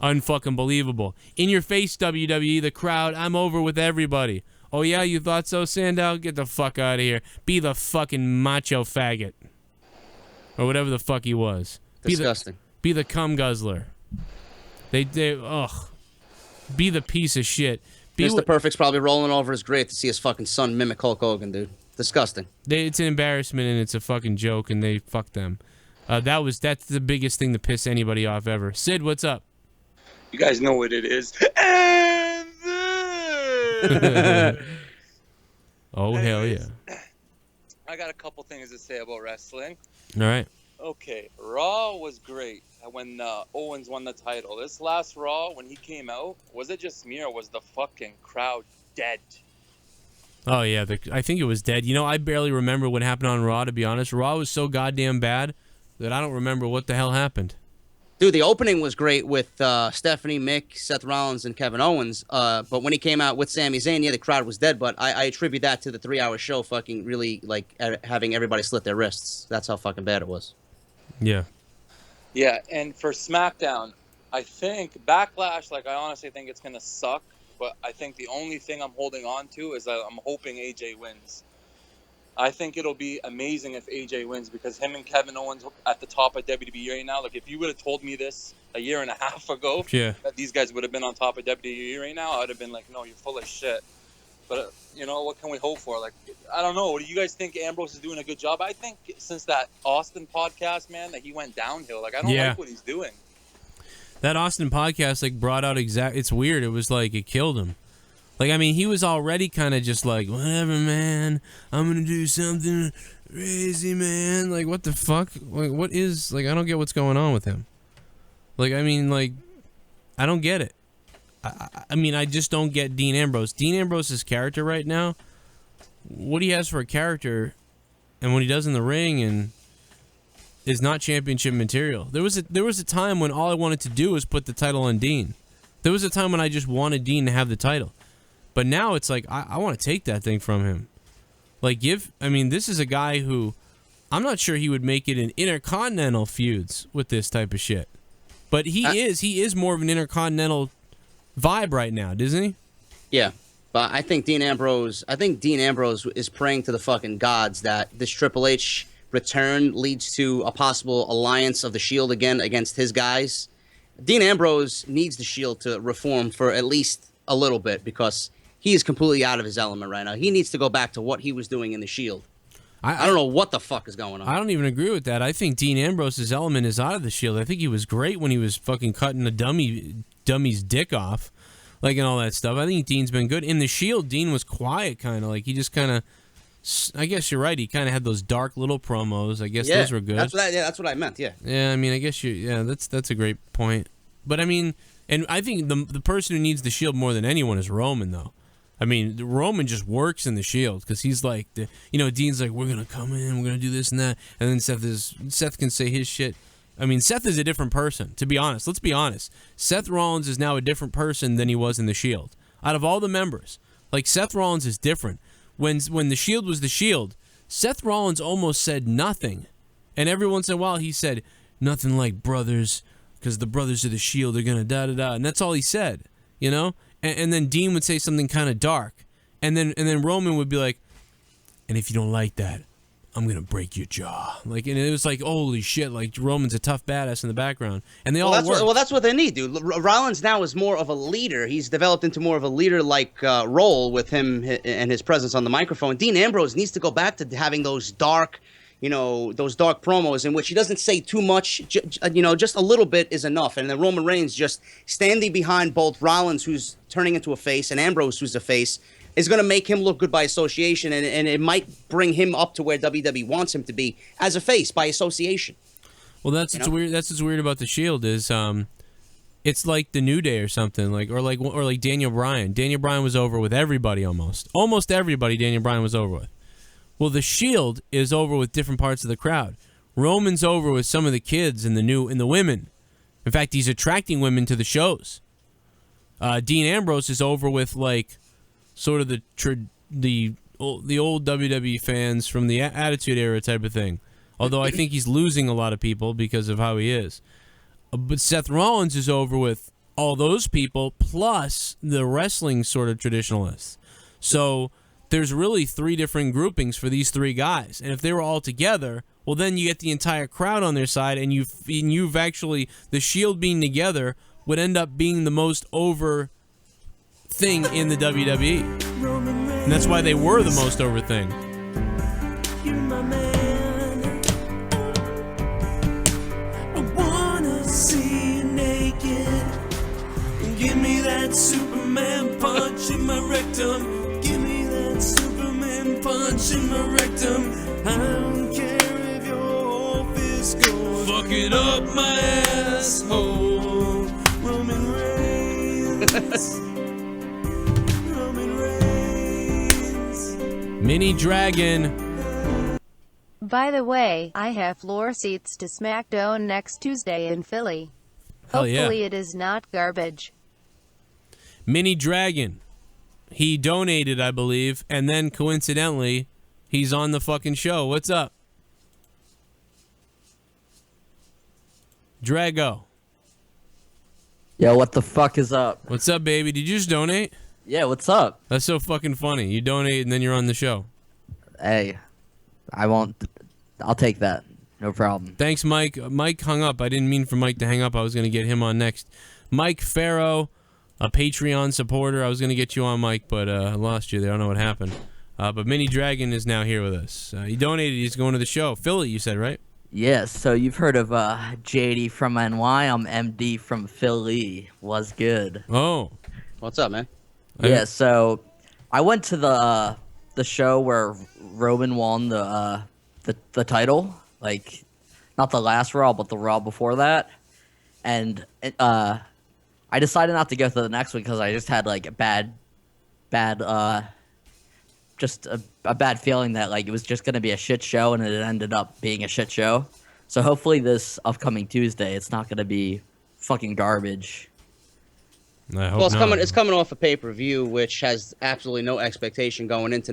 C: unfucking believable. In your face, WWE, the crowd. I'm over with everybody. Oh yeah, you thought so, Sandow? Get the fuck out of here. Be the fucking macho faggot, or whatever the fuck he was.
D: Disgusting.
C: Be the cum guzzler. Be the piece of shit.
D: Mr. Perfect's probably rolling over his grave to see his fucking son mimic Hulk Hogan, dude. Disgusting.
C: It's an embarrassment and it's a fucking joke, and they fuck them. That's the biggest thing to piss anybody off ever. Sid, what's up?
J: You guys know what it is.
C: Oh, hell yeah.
J: I got a couple things to say about wrestling.
C: All right.
J: Okay, Raw was great when Owens won the title. This last Raw, when he came out, was it just me or was the fucking crowd dead?
C: Oh, yeah, I think it was dead. I barely remember what happened on Raw, to be honest. Raw was so goddamn bad that I don't remember what the hell happened.
D: Dude, the opening was great with Stephanie, Mick, Seth Rollins, and Kevin Owens. But when he came out with Sami Zayn, yeah, the crowd was dead. But I attribute that to the 3-hour show fucking really, having everybody slit their wrists. That's how fucking bad it was.
C: Yeah.
J: Yeah, and for SmackDown, I think Backlash, I honestly think it's going to suck. But I think the only thing I'm holding on to is that I'm hoping AJ wins. I think it'll be amazing if AJ wins because him and Kevin Owens at the top of WWE right now. If you would have told me this a year and a half ago, that these guys would have been on top of WWE right now, I would have been like, no, you're full of shit. But, what can we hope for? I don't know. Do you guys think Ambrose is doing a good job? I think since that Austin podcast, man, that he went downhill. I don't like what he's doing.
C: That Austin podcast, brought out it's weird. It was it killed him. He was already kind of just whatever, man. I'm going to do something crazy, man. What the fuck? What is, I don't get what's going on with him. I don't get it. I just don't get Dean Ambrose. Dean Ambrose's character right now, what he has for a character and what he does in the ring and is not championship material. There was a time when all I wanted to do was put the title on Dean. There was a time when I just wanted Dean to have the title. But now it's I want to take that thing from him. This is a guy who I'm not sure he would make it in intercontinental feuds with this type of shit. But he is more of an intercontinental vibe right now, doesn't he?
D: Yeah. But I think Dean Ambrose is praying to the fucking gods that this Triple H return leads to a possible alliance of the Shield again against his guys, Dean Ambrose needs the Shield to reform for at least a little bit because he is completely out of his element right now. He needs to go back to what he was doing in the Shield. I don't know what the fuck is going on.
C: I don't even agree with that. I think Dean Ambrose's element is out of the Shield. I think he was great when he was fucking cutting a dummy's dick off, like, and all that stuff. I think Dean's been good. In the Shield, Dean was quiet, kind of. Like, he just kind of, I guess you're right. He kind of had those dark little promos. I guess those were good.
D: That's what I meant, yeah.
C: Yeah, I mean, I guess that's a great point. But, I mean, and I think the person who needs the Shield more than anyone is Roman, though. I mean, Roman just works in the Shield because he's like, Dean's like, we're going to come in, we're going to do this and that. And then Seth can say his shit. I mean, Seth is a different person, to be honest. Let's be honest. Seth Rollins is now a different person than he was in the Shield. Out of all the members, like, Seth Rollins is different. When the Shield was the Shield, Seth Rollins almost said nothing. And every once in a while he said, nothing like brothers, because the brothers of the Shield are going to da-da-da. And that's all he said, you know? And then Dean would say something kind of dark. And then Roman would be like, and if you don't like that, I'm going to break your jaw. Like, and it was like, holy shit, like, Roman's a tough badass in the background. And they all work.
D: That's what they need, dude. Rollins now is more of a leader. He's developed into more of a leader-like role with him and his presence on the microphone. Dean Ambrose needs to go back to having those dark promos in which he doesn't say too much, just a little bit is enough. And then Roman Reigns just standing behind both Rollins, who's turning into a face, and Ambrose, who's a face, is going to make him look good by association, and it might bring him up to where WWE wants him to be as a face by association.
C: Well, that's what's weird. That's what's weird about the Shield is, it's like the New Day or something, or like Daniel Bryan. Daniel Bryan was over with everybody almost everybody. Daniel Bryan was over with. Well, the Shield is over with different parts of the crowd. Roman's over with some of the kids and the women. In fact, he's attracting women to the shows. Dean Ambrose is over with, like, sort of the old WWE fans from the Attitude Era type of thing. Although I think he's losing a lot of people because of how he is. But Seth Rollins is over with all those people plus the wrestling sort of traditionalists. So there's really three different groupings for these three guys. And if they were all together, well, then you get the entire crowd on their side, and you've actually, the Shield being together would end up being the most over thing in the WWE. And that's why they were the most over thing.
A: You're my man. I wanna see you naked. Give me that Superman punch in my rectum. Give me that Superman punch in my rectum. I don't care if your whole fist goes fucking up my asshole. Roman Reigns. Roman Reigns.
C: Mini Dragon.
F: By the way, I have floor seats to Smackdown next Tuesday in Philly.
C: Hell yeah.
F: Hopefully it is not garbage.
C: Mini Dragon. He donated, I believe, and then coincidentally, he's on the fucking show. What's up? Drago.
K: Yo, what the fuck is up?
C: What's up, baby? Did you just donate?
K: Yeah, what's up?
C: That's so fucking funny. You donate and then you're on the show.
K: Hey, I'll take that. No problem.
C: Thanks, Mike. Mike hung up. I didn't mean for Mike to hang up. I was going to get him on next. Mike Farrow, a Patreon supporter. I was going to get you on, Mike, but I lost you there. I don't know what happened. But Mini Dragon is now here with us. He donated. He's going to the show. Philly, you said, right?
K: Yes, so you've heard of JD from NY. I'm MD from Philly. Was good.
C: Oh.
D: What's up, man?
K: Yeah, so I went to the show where Roman won the title. Like, not the last Raw, but the Raw before that. And I decided not to go to the next one because I just had like a bad feeling that like it was just gonna be a shit show, and it ended up being a shit show. So hopefully this upcoming Tuesday, it's not gonna be fucking garbage.
C: I hope
D: well, it's coming off a pay-per-view, which has absolutely no expectation going into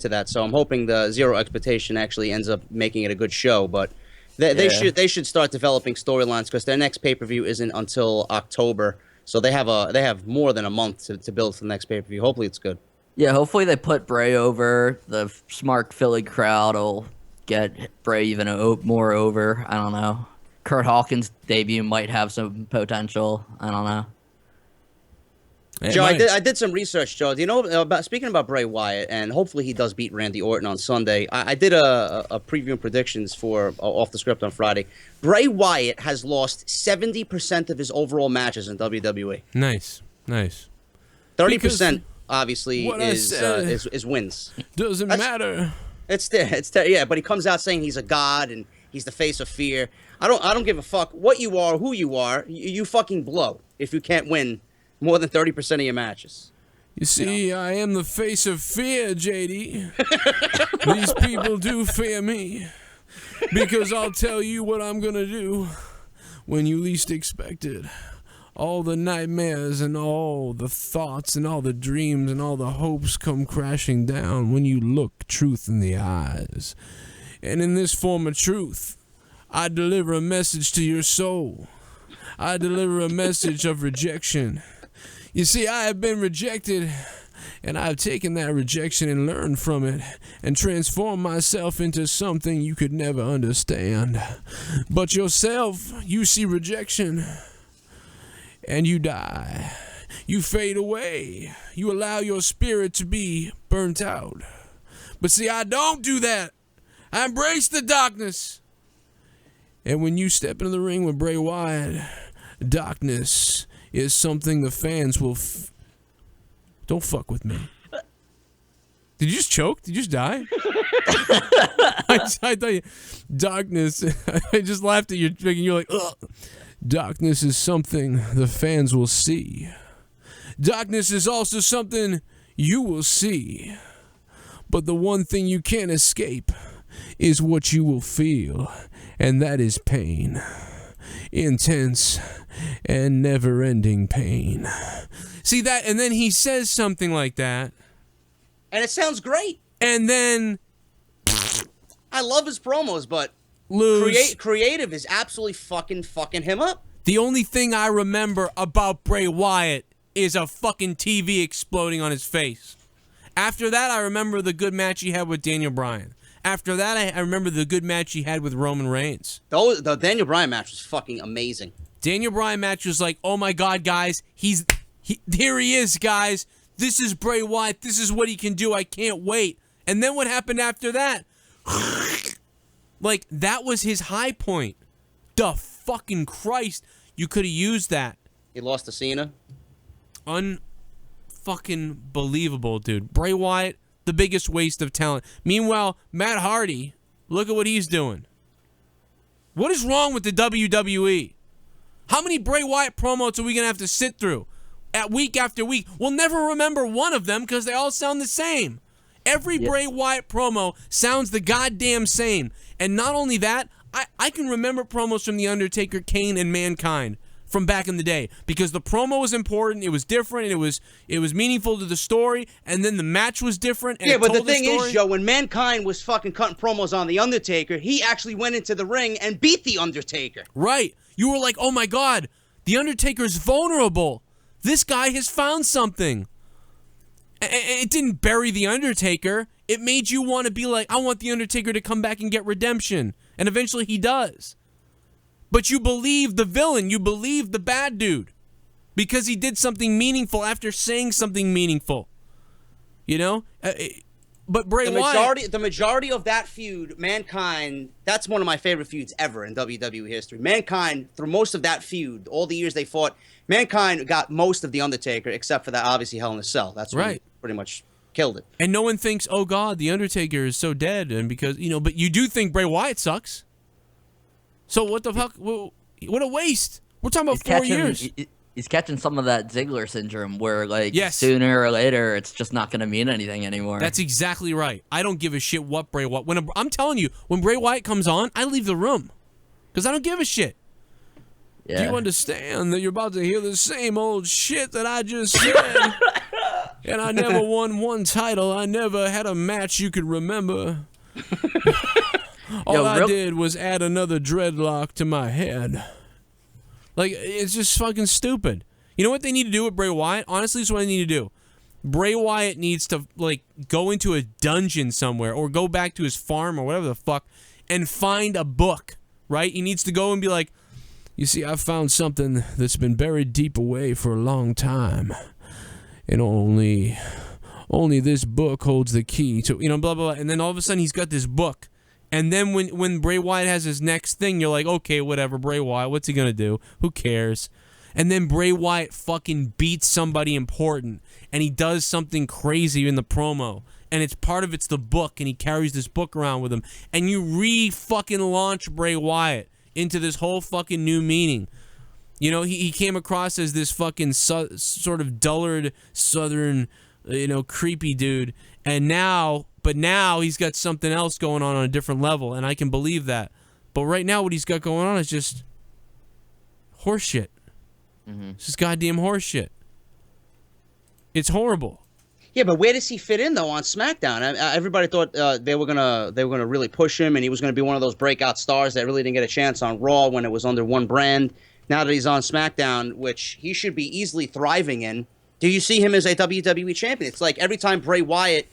D: that. So I'm hoping the zero expectation actually ends up making it a good show. But they should start developing storylines because their next pay-per-view isn't until October. So they have more than a month to build for the next pay-per-view. Hopefully it's good.
K: Yeah, hopefully they put Bray over. The smart Philly crowd will get Bray even more over. I don't know. Kurt Hawkins' debut might have some potential. I don't know.
D: Joe, I did some research, Joe. Do you know about speaking about Bray Wyatt, and hopefully he does beat Randy Orton on Sunday. I did a preview and predictions for Off the Script on Friday. Bray Wyatt has lost 70% of his overall matches in WWE.
C: Nice.
D: 30% obviously is wins.
C: Doesn't matter.
D: Yeah, but he comes out saying he's a god and he's the face of fear. I don't give a fuck what you are, who you are. You fucking blow if you can't win more than 30% of your matches.
C: You see, I am the face of fear, JD. These people do fear me. Because I'll tell you what I'm going to do when you least expect it. All the nightmares and all the thoughts and all the dreams and all the hopes come crashing down when you look truth in the eyes. And in this form of truth, I deliver a message to your soul. I deliver a message of rejection. You see, I have been rejected, and I've taken that rejection and learned from it and transformed myself into something you could never understand. But yourself, you see rejection, and you die. You fade away. You allow your spirit to be burnt out. But see, I don't do that. I embrace the darkness. And when you step into the ring with Bray Wyatt, darkness is something the fans will don't fuck with me. Did you just choke? Did you just die? I thought you darkness. I just laughed at you and you're like, ugh. Darkness is something the fans will see. Darkness is also something you will see. But the one thing you can't escape is what you will feel, and that is pain. Intense and never-ending pain. See that? And then he says something like that.
D: And it sounds great.
C: And then
D: I love his promos, but creative is absolutely fucking him up.
C: The only thing I remember about Bray Wyatt is a fucking TV exploding on his face. After that, I remember the good match he had with Daniel Bryan. After that, I remember the good match he had with Roman Reigns.
D: The Daniel Bryan match was fucking amazing.
C: Daniel Bryan match was like, oh my god, guys, here he is, guys. This is Bray Wyatt. This is what he can do. I can't wait. And then what happened after that? Like, that was his high point. The fucking Christ. You could have used that.
D: He lost to Cena.
C: Unfucking believable, dude. Bray Wyatt, the biggest waste of talent. Meanwhile, Matt Hardy, look at what he's doing. What is wrong with the WWE? How many Bray Wyatt promos are we going to have to sit through? At week after week. We'll never remember one of them because they all sound the same. Every Bray Wyatt promo sounds the goddamn same. And not only that, I can remember promos from The Undertaker, KANE, and Mankind from back in the day because the promo was important, it was different, it was meaningful to the story, and then the match was different. And
D: yeah, but the thing is, Joe, when Mankind was fucking cutting promos on The Undertaker, he actually went into the ring and beat The Undertaker.
C: Right. You were like, oh my god, The Undertaker's vulnerable. This guy has found something. It didn't bury The Undertaker. It made you want to be like, I want The Undertaker to come back and get redemption. And eventually he does. But you believe the villain. You believe the bad dude. Because he did something meaningful after saying something meaningful. You know? But Bray Wyatt...
D: The majority of that feud, Mankind, that's one of my favorite feuds ever in WWE history. Mankind, through most of that feud, all the years they fought, Mankind got most of The Undertaker, except for that, obviously, Hell in a Cell. That's when he pretty much killed it.
C: And no one thinks, oh, God, The Undertaker is so dead. And because, you know, but you do think Bray Wyatt sucks. So what the fuck? What a waste. We're talking about 4 years.
K: He's catching some of that Ziggler syndrome where, like, sooner or later, it's just not going to mean anything anymore.
C: That's exactly right. I don't give a shit what Bray Wyatt... I'm telling you, when Bray Wyatt comes on, I leave the room. Because I don't give a shit. Yeah. Do you understand that you're about to hear the same old shit that I just said? And I never won one title. I never had a match you could remember. All I did was add another dreadlock to my head. Like, it's just fucking stupid. You know what they need to do with Bray Wyatt? Honestly, it's what they need to do. Bray Wyatt needs to like go into a dungeon somewhere or go back to his farm or whatever the fuck and find a book, right? He needs to go and be like, you see, I've found something that's been buried deep away for a long time. And only this book holds the key to, blah, blah, blah. And then all of a sudden he's got this book. And then when Bray Wyatt has his next thing, you're like, okay, whatever, Bray Wyatt, what's he going to do? Who cares? And then Bray Wyatt fucking beats somebody important, and he does something crazy in the promo, and it's the book, and he carries this book around with him, and you re-fucking launch Bray Wyatt into this whole fucking new meaning. He came across as this fucking sort of dullard, southern, creepy dude, and now he's got something else going on a different level, and I can believe that. But right now what he's got going on is just horseshit. It's just goddamn horseshit. It's horrible.
D: Yeah, but where does he fit in though on SmackDown? Everybody thought they were gonna really push him, and he was gonna be one of those breakout stars that really didn't get a chance on Raw when it was under one brand. Now that he's on SmackDown, which he should be easily thriving in, do you see him as a WWE champion? It's like every time Bray Wyatt,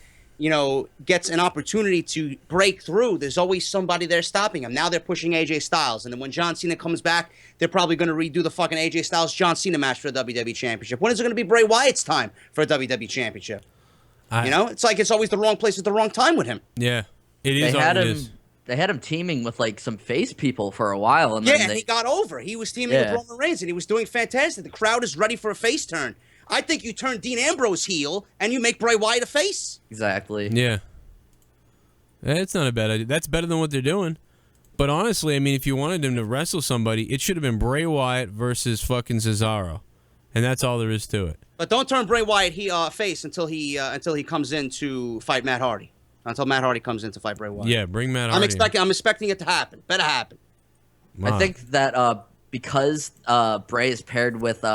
D: gets an opportunity to break through, there's always somebody there stopping him. Now they're pushing AJ Styles, and then when John Cena comes back, they're probably going to redo the fucking AJ Styles John Cena match for the WWE Championship. When is it going to be Bray Wyatt's time for a WWE Championship? It's like it's always the wrong place at the wrong time with him.
C: Yeah, it is.
K: They had him teaming with like some face people for a while, and
D: then he got over. He was teaming with Roman Reigns, and he was doing fantastic. The crowd is ready for a face turn. I think you turn Dean Ambrose heel and you make Bray Wyatt a face.
K: Exactly.
C: Yeah. It's not a bad idea. That's better than what they're doing. But honestly, I mean, if you wanted him to wrestle somebody, it should have been Bray Wyatt versus fucking Cesaro. And that's all there is to it.
D: But don't turn Bray Wyatt face until he comes in to fight Matt Hardy. Until Matt Hardy comes in to fight Bray Wyatt.
C: Yeah, bring Matt Hardy.
D: I'm expecting it to happen. Better happen.
K: Wow. I think that because Bray is paired with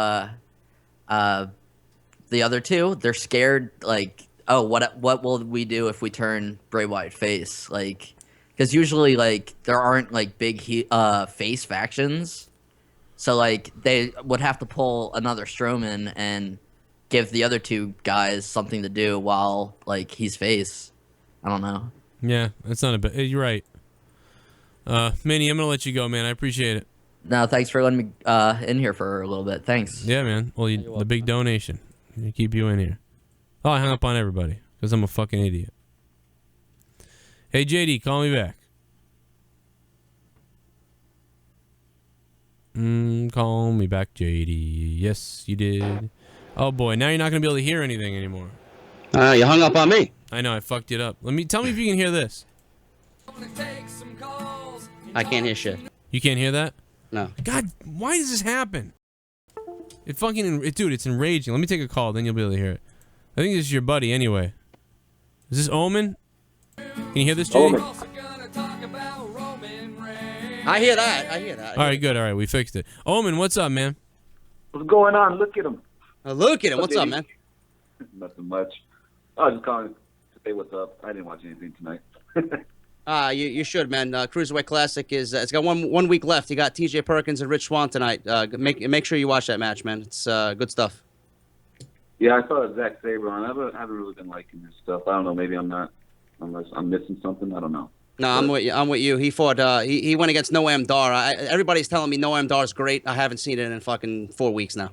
K: the other two, they're scared, like, oh, what will we do if we turn Bray Wyatt face? Like, because usually, like, there aren't, like, big face factions. So, like, they would have to pull another Strowman and give the other two guys something to do while, like, he's face. I don't know.
C: Yeah, that's not a bad... You're right. Manny, I'm going to let you go, man. I appreciate it.
K: No, thanks for letting me in here for a little bit. Thanks.
C: Yeah, man. Well, the big donation. To keep you in here. Oh, I hung up on everybody because I'm a fucking idiot. Hey, JD, call me back. Call me back, JD. Yes, you did. Oh, boy. Now you're not going to be able to hear anything anymore.
D: You hung up on me.
C: I know. I fucked it up. Tell me if you can hear this.
D: I can't hear shit.
C: You can't hear that?
D: No.
C: God, why does this happen? Dude, it's enraging. Let me take a call, then you'll be able to hear it. I think this is your buddy anyway. Is this Omen? Can you hear this, JD?
D: I hear that.
C: All right, good. All right, we fixed it. Omen, what's up, man?
L: What's going on? Look at him.
D: Look at him. What's up, man?
L: Nothing much. I was just calling to say what's up. I didn't watch anything tonight.
D: You should, man. Cruiserweight Classic it's got one week left. You got T.J. Perkins and Rich Swann tonight. Make sure you watch that match, man. It's good stuff.
L: Yeah, I saw Zack Sabre on. I haven't really been liking his stuff. I don't know. Maybe I'm not. Unless I'm missing something. I don't know.
D: No, I'm with you. He fought. He went against Noam Dar. Everybody's telling me Noam Dar's great. I haven't seen it in fucking 4 weeks now.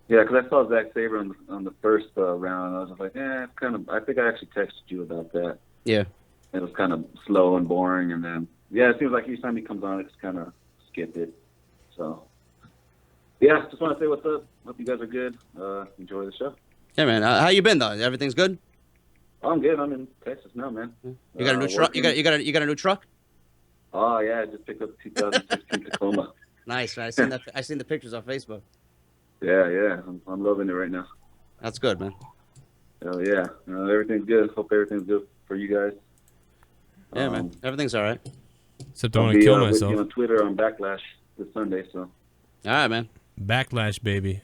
L: Yeah, because I saw Zack Sabre on the first round. I was just like, it's kind of. I think I actually texted you about that.
D: Yeah.
L: It was kind of slow and boring, and then it seems like each time he comes on, it's kind of skipped it. So yeah, just want to say what's up. Hope you guys are good. Enjoy the show.
D: Yeah, man. How you been though? Everything's good?
L: Oh, I'm good. I'm in Texas now, man.
D: You got a new truck? You got a new truck?
L: Oh yeah, I just picked up a 2016 Tacoma.
D: Nice, man. I seen the pictures on Facebook.
L: Yeah. I'm loving it right now.
D: That's good, man.
L: Hell yeah. Everything's good. Hope everything's good for you guys.
D: Yeah, man. Everything's all right.
C: Except I want to kill myself.
L: With you on Twitter on Backlash this Sunday, so.
D: All right, man.
C: Backlash, baby.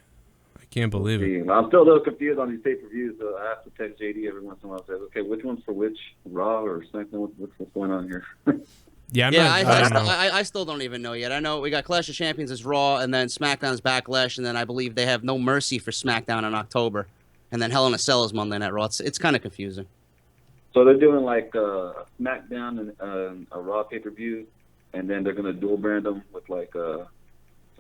C: I can't believe it.
L: I'm still a little confused on these pay-per-views. So I have to text JD every once in a while. Say, okay, which one's for which? Raw or SmackDown? What's going on here?
D: I still don't even know yet. I know we got Clash of Champions as Raw, and then SmackDown's Backlash, and then I believe they have No Mercy for SmackDown in October. and then Hell in a Cell is Monday Night Raw. It's kind of confusing.
L: So they're doing like SmackDown and a Raw pay-per-view, and then they're gonna dual brand them with like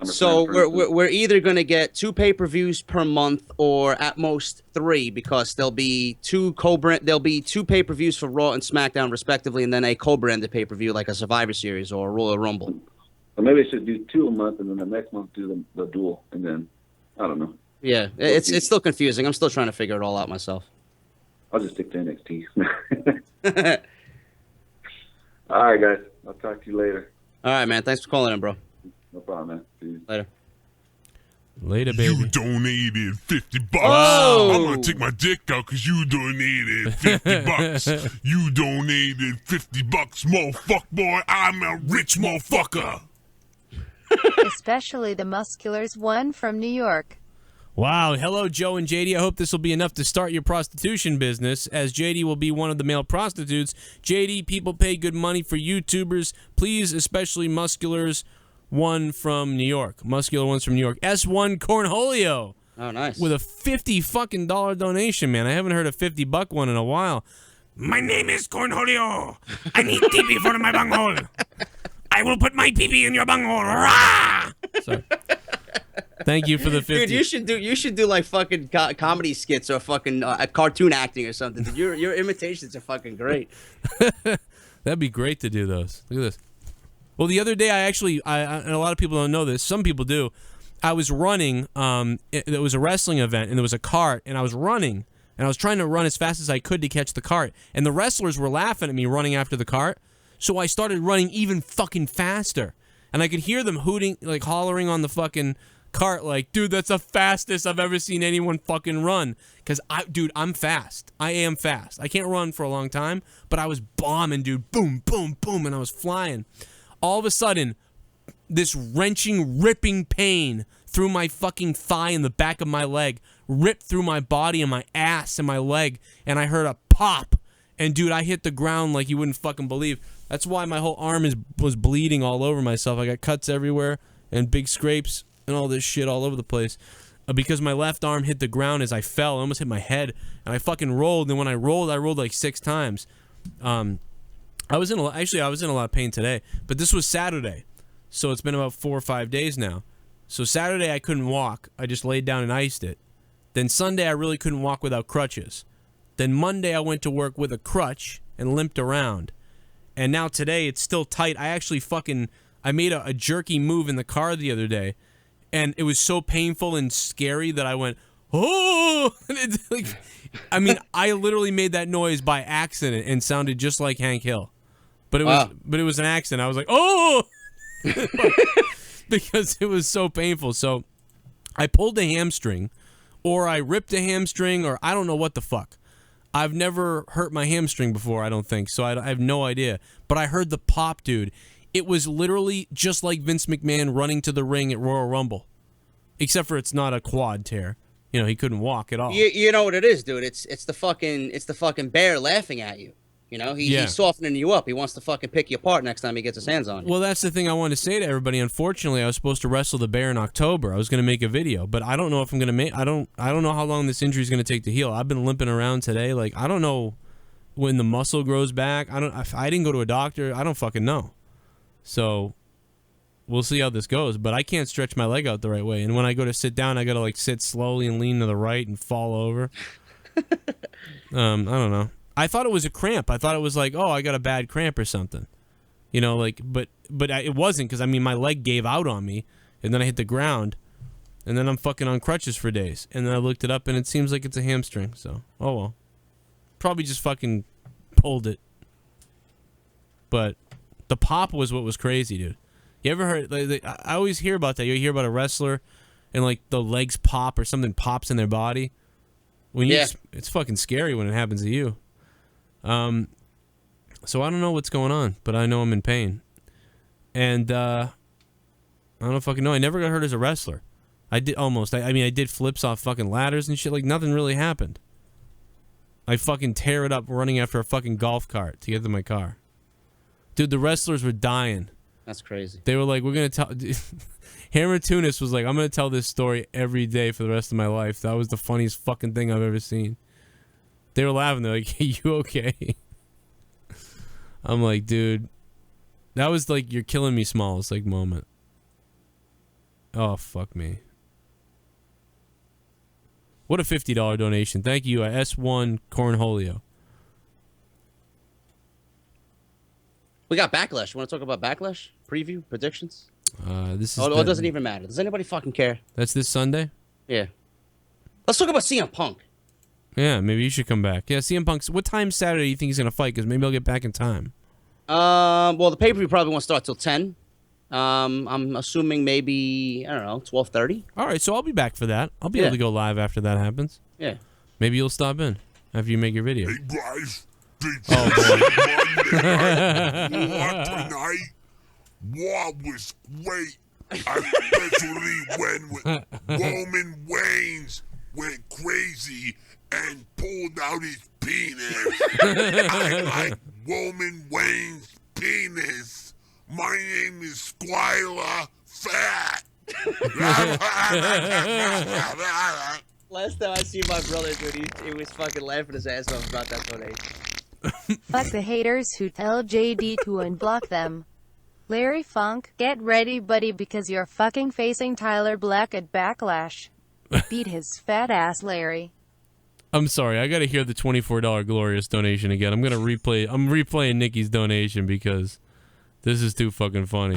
D: So we're either going to get 2 pay-per-views per month or at most 3, because there'll be 2 pay-per-views for Raw and SmackDown respectively, and then a co-branded pay-per-view like a Survivor Series or a Royal Rumble.
L: Or maybe they should do 2 a month, and then the next month do the dual, and then I don't know.
D: Yeah, it's still confusing. I'm still trying to figure it all out myself.
L: I'll just stick to NXT. All right, guys. I'll talk to you later.
D: All right, man. Thanks for calling in, bro.
L: No problem, man. See you.
D: Later.
C: Later, baby.
E: You donated $50.
D: Oh!
E: I'm gonna take my dick out because you donated $50. You donated $50, motherfucker, boy. I'm a rich motherfucker.
F: Especially the musculars one from New York.
C: Wow. Hello, Joe and JD. I hope this will be enough to start your prostitution business, as JD will be one of the male prostitutes. JD, people pay good money for YouTubers. Please, especially musculars one from New York. Muscular ones from New York. S1 Cornholio.
D: Oh, nice.
C: With a $50 fucking donation, man. I haven't heard a $50 one in a while. My name is Cornholio. I need TP for my bunghole. I will put my PP in your bunghole. Rah! Sorry. Thank you for the 50.
D: Dude, you should do like fucking comedy skits or fucking cartoon acting or something. Dude, your imitations are fucking great.
C: That'd be great to do those. Look at this. Well, the other day I and a lot of people don't know this. Some people do. I was running. It was a wrestling event, and there was a cart, and I was running, and I was trying to run as fast as I could to catch the cart, and the wrestlers were laughing at me running after the cart. So I started running even fucking faster, and I could hear them hooting, like hollering on the fucking cart, like, dude, that's the fastest I've ever seen anyone fucking run. Because dude, I'm fast. I am fast. I can't run for a long time, but I was bombing, dude. Boom, boom, boom, and I was flying. All of a sudden, this wrenching, ripping pain through my fucking thigh and the back of my leg ripped through my body and my ass and my leg, and I heard a pop. And dude, I hit the ground like you wouldn't fucking believe. That's why my whole arm was bleeding all over myself. I got cuts everywhere and big scrapes and all this shit all over the place. Because my left arm hit the ground as I fell. I almost hit my head. And I fucking rolled. And when I rolled like 6 times. I was in a lot of pain today. But this was Saturday. So it's been about 4 or 5 days now. So Saturday I couldn't walk. I just laid down and iced it. Then Sunday I really couldn't walk without crutches. Then Monday I went to work with a crutch and limped around. And now today it's still tight. I actually I made a jerky move in the car the other day. And it was so painful and scary that I went, oh! Like, I mean, I literally made that noise by accident and sounded just like Hank Hill. But it was an accident. I was like, oh! Because it was so painful. So I pulled a hamstring, or I ripped a hamstring, or I don't know what the fuck. I've never hurt my hamstring before, I don't think, so I have no idea. But I heard the pop, dude. It was literally just like Vince McMahon running to the ring at Royal Rumble. Except for it's not a quad tear. You know, he couldn't walk at all.
D: You know what it is, dude. It's the fucking bear laughing at you. You know, he's softening you up. He wants to fucking pick you apart next time he gets his hands on you.
C: Well, that's the thing I wanted to say to everybody. Unfortunately, I was supposed to wrestle the bear in October. I was going to make a video, but I don't know if I'm going to make. I don't know how long this injury is going to take to heal. I've been limping around today. Like, I don't know when the muscle grows back. I didn't go to a doctor. I don't fucking know. So we'll see how this goes. But I can't stretch my leg out the right way. And when I go to sit down, I got to like sit slowly and lean to the right and fall over. I don't know. I thought it was a cramp. I thought it was like, oh, I got a bad cramp or something. You know, like, but it wasn't, because, I mean, my leg gave out on me, and then I hit the ground, and then I'm fucking on crutches for days. And then I looked it up, and it seems like it's a hamstring, so, oh well. Probably just fucking pulled it. But the pop was what was crazy, dude. You ever heard, like, I always hear about that. You hear about a wrestler, and, like, the legs pop or something pops in their body. It's fucking scary when it happens to you. So I don't know what's going on, but I know I'm in pain. And, I don't fucking know. I never got hurt as a wrestler. I did almost. I mean, I did flips off fucking ladders and shit. Like, nothing really happened. I fucking tear it up running after a fucking golf cart to get to my car. Dude, the wrestlers were dying.
D: That's crazy.
C: They were like, we're going to tell... Hammer Tunis was like, I'm going to tell this story every day for the rest of my life. That was the funniest fucking thing I've ever seen. They were laughing. They're like, hey, you okay? I'm like, dude, that was like, you're killing me, Smalls, like, moment. Oh, fuck me. What a $50 donation. Thank you, S1 Cornholio.
D: We got Backlash. You want to talk about Backlash? Preview? Predictions?
C: This is
D: it doesn't even matter. Does anybody fucking care?
C: That's this Sunday?
D: Yeah. Let's talk about CM Punk.
C: Yeah, maybe you should come back. Yeah, CM Punk's... What time Saturday do you think he's going to fight? Because maybe I'll get back in time.
D: Well, the pay-per-view probably won't start till 10. I'm assuming maybe, I don't know, 12:30.
C: All right, so I'll be back for that. I'll be able to go live after that happens.
D: Yeah.
C: Maybe you'll stop in after you make your video.
E: Hey, guys.
C: Oh, boy.
E: War tonight. War was great. Especially when Roman Reigns went crazy and pulled out his penis. I like Roman Reigns' penis. My name is Squire Fat.
D: Last time I see my brother, dude, he was fucking laughing his ass off about that donation.
F: Fuck the haters who tell JD to unblock them. Larry Funk, get ready, buddy, because you're fucking facing Tyler Black at Backlash. Beat his fat ass, Larry.
C: I'm sorry, I gotta hear the $24 glorious donation again. I'm replaying Nikki's donation because this is too fucking funny.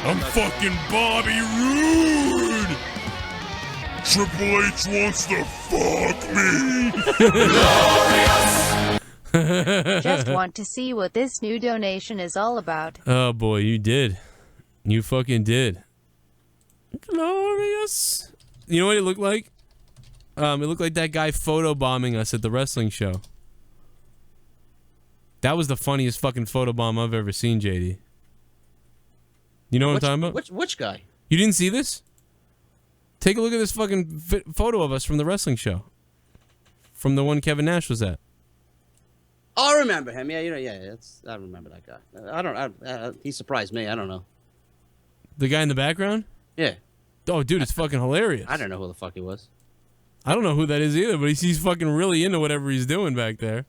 E: I'm fucking Bobby Roode. Triple H wants to fuck me.
F: Just want to see what this new donation is all about.
C: Oh boy, you did. You fucking did. Glorious. You know what it looked like? It looked like that guy photobombing us at the wrestling show. That was the funniest fucking photobomb I've ever seen, JD. You know what I'm talking about?
D: Which guy?
C: You didn't see this? Take a look at this fucking photo of us from the wrestling show. From the one Kevin Nash was at.
D: Oh, I remember him. Yeah, I remember that guy. He surprised me. I don't know.
C: The guy in the background?
D: Yeah.
C: Oh, dude, it's fucking hilarious.
D: I don't know who the fuck he was.
C: I don't know who that is either, but he's fucking really into whatever he's doing back there.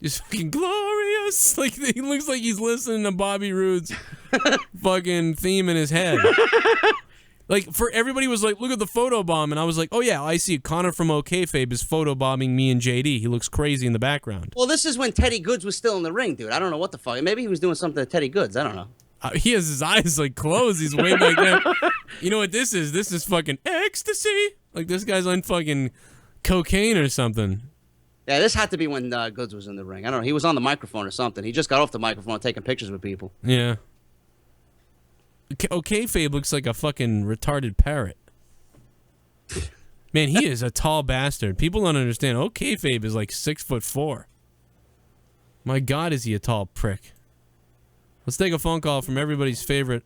C: Just fucking glorious. Like, he looks like he's listening to Bobby Roode's fucking theme in his head. Like, for everybody was like, look at the photobomb, and I was like, oh yeah, I see. Connor from OKFabe is photobombing me and JD. He looks crazy in the background.
D: Well, this is when Teddy Goods was still in the ring, dude. I don't know what the fuck. Maybe he was doing something to Teddy Goods. I don't know.
C: He has his eyes like closed. He's way back there. You know what this is? This is fucking ecstasy. Like, this guy's on fucking cocaine or something.
D: Yeah, this had to be when Goods was in the ring. I don't know. He was on the microphone or something. He just got off the microphone taking pictures with people.
C: Yeah. OKFabe looks like a fucking retarded parrot. Man, he is a tall bastard. People don't understand. OKFabe is like 6'4". My God, is he a tall prick. Let's take a phone call from everybody's favorite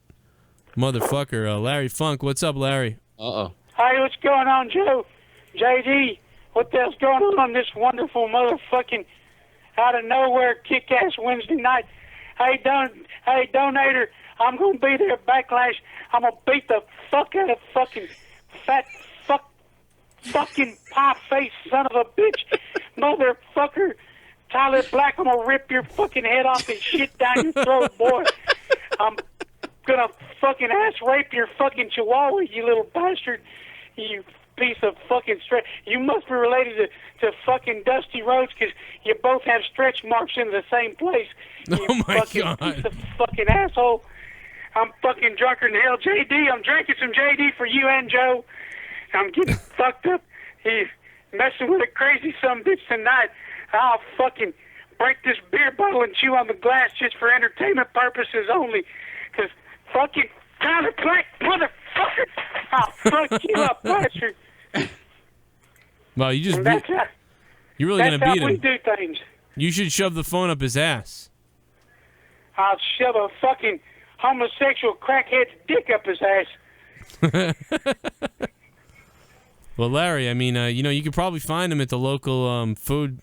C: motherfucker, Larry Funk. What's up, Larry?
D: Uh-oh.
M: Hey, what's going on, Joe? JD, what the hell's going on this wonderful motherfucking out-of-nowhere kick-ass Wednesday night? Hey, donator, I'm going to be there at Backlash. I'm going to beat the fuck out of fucking fat fucking pie-faced son of a bitch motherfucker. Tyler Black, I'm going to rip your fucking head off and shit down your throat, boy. I'm going to fucking ass rape your fucking chihuahua, you little bastard. You piece of fucking stretch. You must be related to fucking Dusty Rhodes because you both have stretch marks in the same place. You
C: oh my
M: fucking
C: God.
M: piece of fucking asshole. I'm fucking drunker than hell. JD, I'm drinking some JD for you and Joe. I'm getting fucked up. He's messing with a crazy son of a bitch tonight. I'll fucking break this beer bottle and chew on the glass just for entertainment purposes only. Because fucking Tyler Black, motherfucker, I'll fuck you up, bastard.
C: Well, you just
M: That's how,
C: you're really gonna beat
M: how we
C: him.
M: do things.
C: You should shove the phone up his ass.
M: I'll shove a fucking homosexual crackhead's dick up his ass.
C: Well, Larry, I mean, you could probably find him at the local food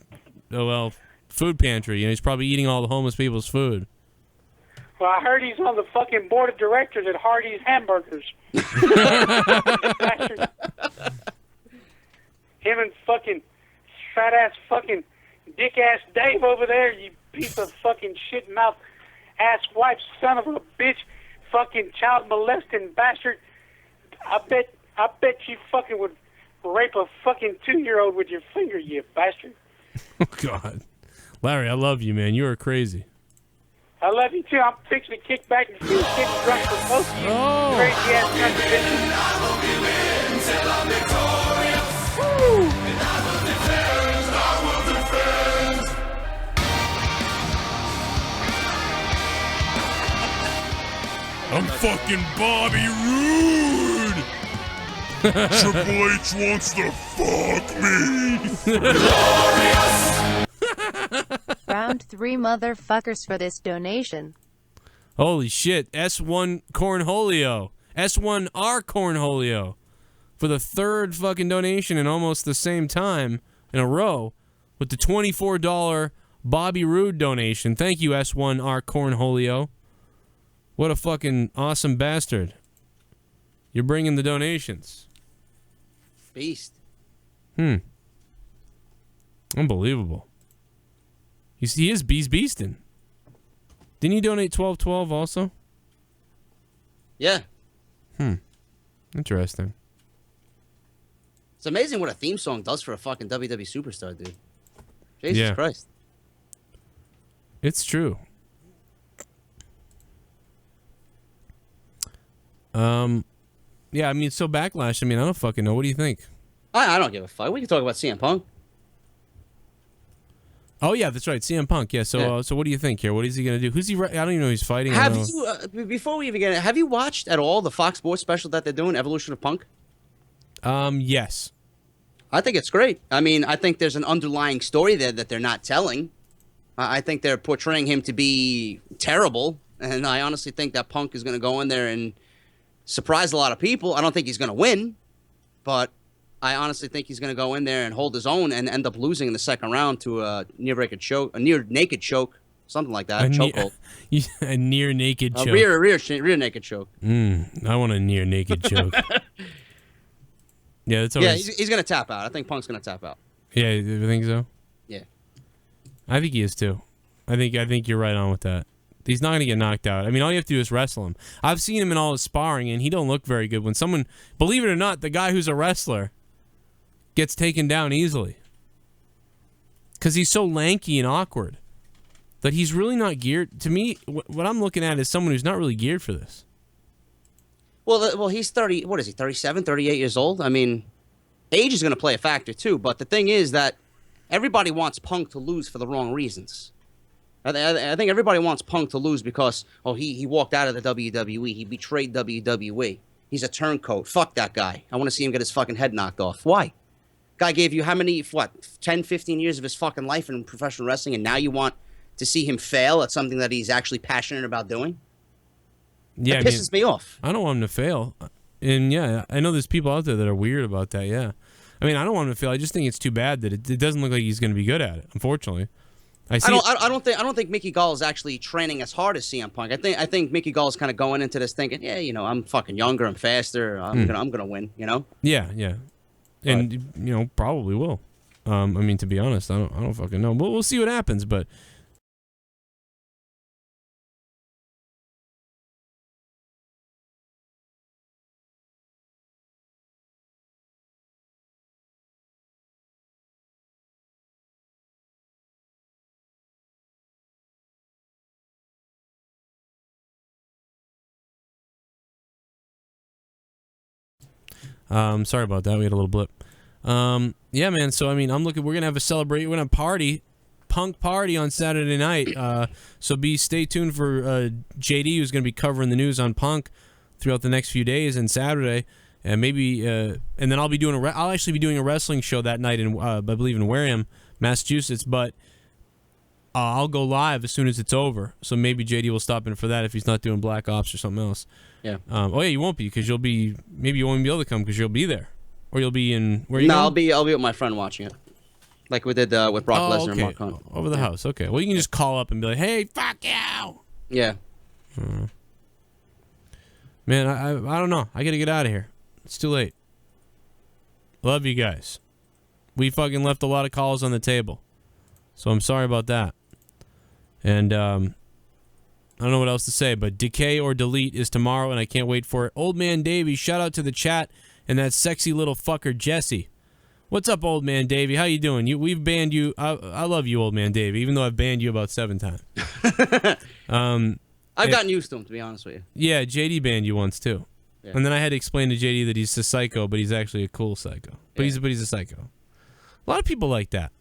C: pantry. He's probably eating all the homeless people's food.
M: Well, I heard he's on the fucking board of directors at Hardee's Hamburgers. Him and fucking fat-ass fucking dick-ass Dave over there, you piece of fucking shit-mouth ass-wife son of a bitch, fucking child-molesting bastard. I bet you fucking would rape a fucking 2-year-old with your finger, you bastard.
C: Oh, God. Larry, I love you, man. You are crazy.
M: I love you, too. I'm fixing to kick back and feel kick drunk for both of you crazy-ass sons of bitches.
E: I'm fucking Bobby Roode! Triple H wants to fuck me!
F: Round 3 motherfuckers for this donation.
C: Holy shit. S1 Cornholio. S1R Cornholio. For the third fucking donation in almost the same time in a row with the $24 Bobby Roode donation. Thank you, S1R Cornholio. What a fucking awesome bastard. You're bringing the donations.
D: Beast.
C: Unbelievable. He's beasting. Didn't he donate 1212 also?
D: Yeah.
C: Interesting.
D: It's amazing what a theme song does for a fucking WWE superstar, dude. Jesus Christ.
C: It's true. Yeah, I mean, so Backlash, I don't fucking know. What do you think?
D: I don't give a fuck. We can talk about CM Punk.
C: Oh, yeah, that's right. CM Punk. Yeah, so so what do you think here? What is he going to do? Who's he? I don't even know who he's fighting.
D: Have you, before we even get it, have you watched at all the Fox Sports special that they're doing, Evolution of Punk?
C: Yes.
D: I think it's great. I mean, I think there's an underlying story there that they're not telling. I think they're portraying him to be terrible, and I honestly think that Punk is going to go in there and surprise a lot of people. I don't think he's going to win, but I honestly think he's going to go in there and hold his own and end up losing in the second round to a near naked choke, something like that. Chokehold.
C: A near naked choke.
D: Rear naked choke.
C: I want a near naked choke. Yeah, that's always...
D: Yeah, he's going to tap out. I think Punk's going to tap out.
C: Yeah, you think so?
D: Yeah.
C: I think he is too. I think you're right on with that. He's not going to get knocked out. I mean, all you have to do is wrestle him. I've seen him in all his sparring, and he don't look very good. When someone, believe it or not, the guy who's a wrestler gets taken down easily. Because he's so lanky and awkward that he's really not geared. To me, what I'm looking at is someone who's not really geared for this.
D: Well, he's 30, what is he, 37, 38 years old? I mean, age is going to play a factor too, but the thing is that everybody wants Punk to lose for the wrong reasons. I think everybody wants Punk to lose because, he walked out of the WWE. He betrayed WWE. He's a turncoat. Fuck that guy. I want to see him get his fucking head knocked off. Why? Guy gave you how many, 10, 15 years of his fucking life in professional wrestling, and now you want to see him fail at something that he's actually passionate about doing?
C: Yeah,
D: it pisses me off.
C: I don't want him to fail. And yeah, I know there's people out there that are weird about that, yeah. I mean, I don't want him to fail. I just think it's too bad that it doesn't look like he's going to be good at it, unfortunately. I don't think Mickey Gall is actually training as hard as CM Punk. I think Mickey Gall is kind of going into this thinking, I'm fucking younger, I'm faster, I'm gonna win, Yeah, and probably will. I mean, to be honest, I don't fucking know. But we'll see what happens. But sorry about that. We had a little blip. Yeah, man. So, I mean, we're going to have a celebration. We're going to party, Punk party on Saturday night. So stay tuned for JD, who's going to be covering the news on Punk throughout the next few days and Saturday. And maybe, and then I'll actually be doing a wrestling show that night in, I believe in Wareham, Massachusetts. But I'll go live as soon as it's over. So maybe JD will stop in for that if he's not doing Black Ops or something else.
D: Yeah.
C: Oh yeah, you won't be because maybe you won't be able to come because you'll be there, or you'll be in where you.
D: No, I'll be with my friend watching it, like we did with Brock Lesnar and Mark Hunt.
C: Over the house. Okay. Well, you can just call up and be like, "Hey, fuck you."
D: Yeah.
C: Man, I don't know. I gotta get out of here. It's too late. Love you guys. We fucking left a lot of calls on the table, so I'm sorry about that. And I don't know what else to say, but Decay or Delete is tomorrow, and I can't wait for it. Old Man Davey, shout out to the chat and that sexy little fucker Jesse. What's up, Old Man Davey? How you doing? We've banned you. I love you, Old Man Davey, even though I've banned you about 7 times.
D: I've gotten used to him, to be honest with you.
C: Yeah, JD banned you once too, and then I had to explain to JD that he's a psycho, but he's actually a cool psycho. But he's a psycho. A lot of people like that.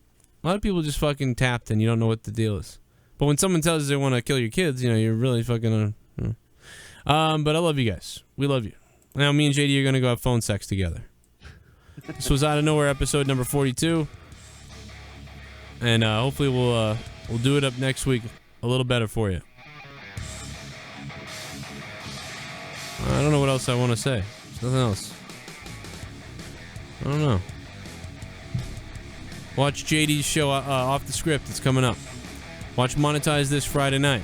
C: A lot of people just fucking tapped, and you don't know what the deal is. But when someone tells you they want to kill your kids, you're really fucking. But I love you guys. We love you. Now me and JD are gonna go have phone sex together. This was Out of Nowhere episode number 42, and hopefully we'll do it up next week a little better for you. I don't know what else I want to say. There's nothing else. I don't know. Watch JD's show Off the Script. It's coming up. Watch Monetize this Friday night.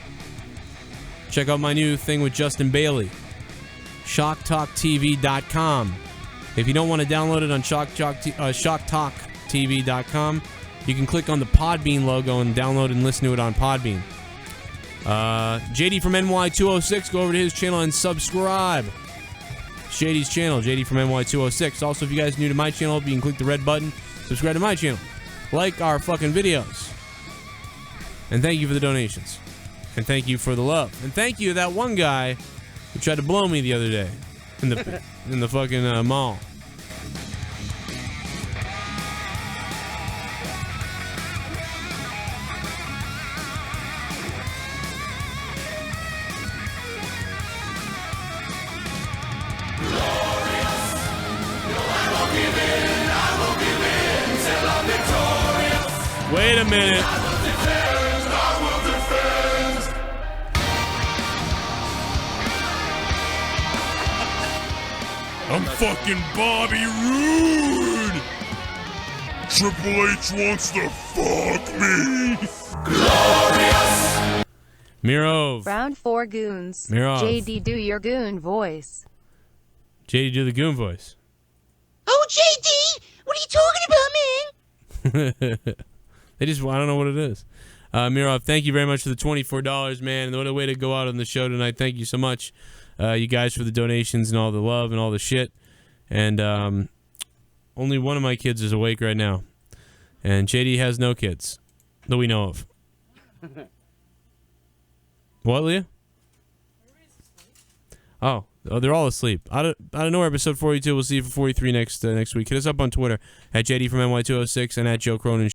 C: Check out my new thing with Justin Bailey. ShockTalkTV.com. If you don't want to download it on ShockTalkTV.com, you can click on the Podbean logo and download and listen to it on Podbean. JD from NY206, go over to his channel and subscribe. It's JD's channel, JD from NY206. Also, if you guys are new to my channel, you can click the red button, subscribe to my channel, like our fucking videos. And thank you for the donations. And thank you for the love. And thank you to that one guy who tried to blow me the other day in the fucking mall. Wait a minute.
E: I'm fucking Bobby Roode. Triple H wants to fuck me. Glorious.
C: Mirov.
F: Round 4 goons.
C: Mirov.
F: JD, do your goon voice.
C: JD, do the goon voice.
N: Oh, JD, what are you talking about, man?
C: I don't know what it is. Mirov, thank you very much for the $24, man. And what a way to go out on the show tonight. Thank you so much, you guys, for the donations and all the love and all the shit. And only one of my kids is awake right now. And JD has no kids that we know of. What, Leah? Oh, they're all asleep. Out of Nowhere, episode 42. We'll see you for 43 next week. Hit us up on Twitter at JD from NY206 and at Joe Cronin.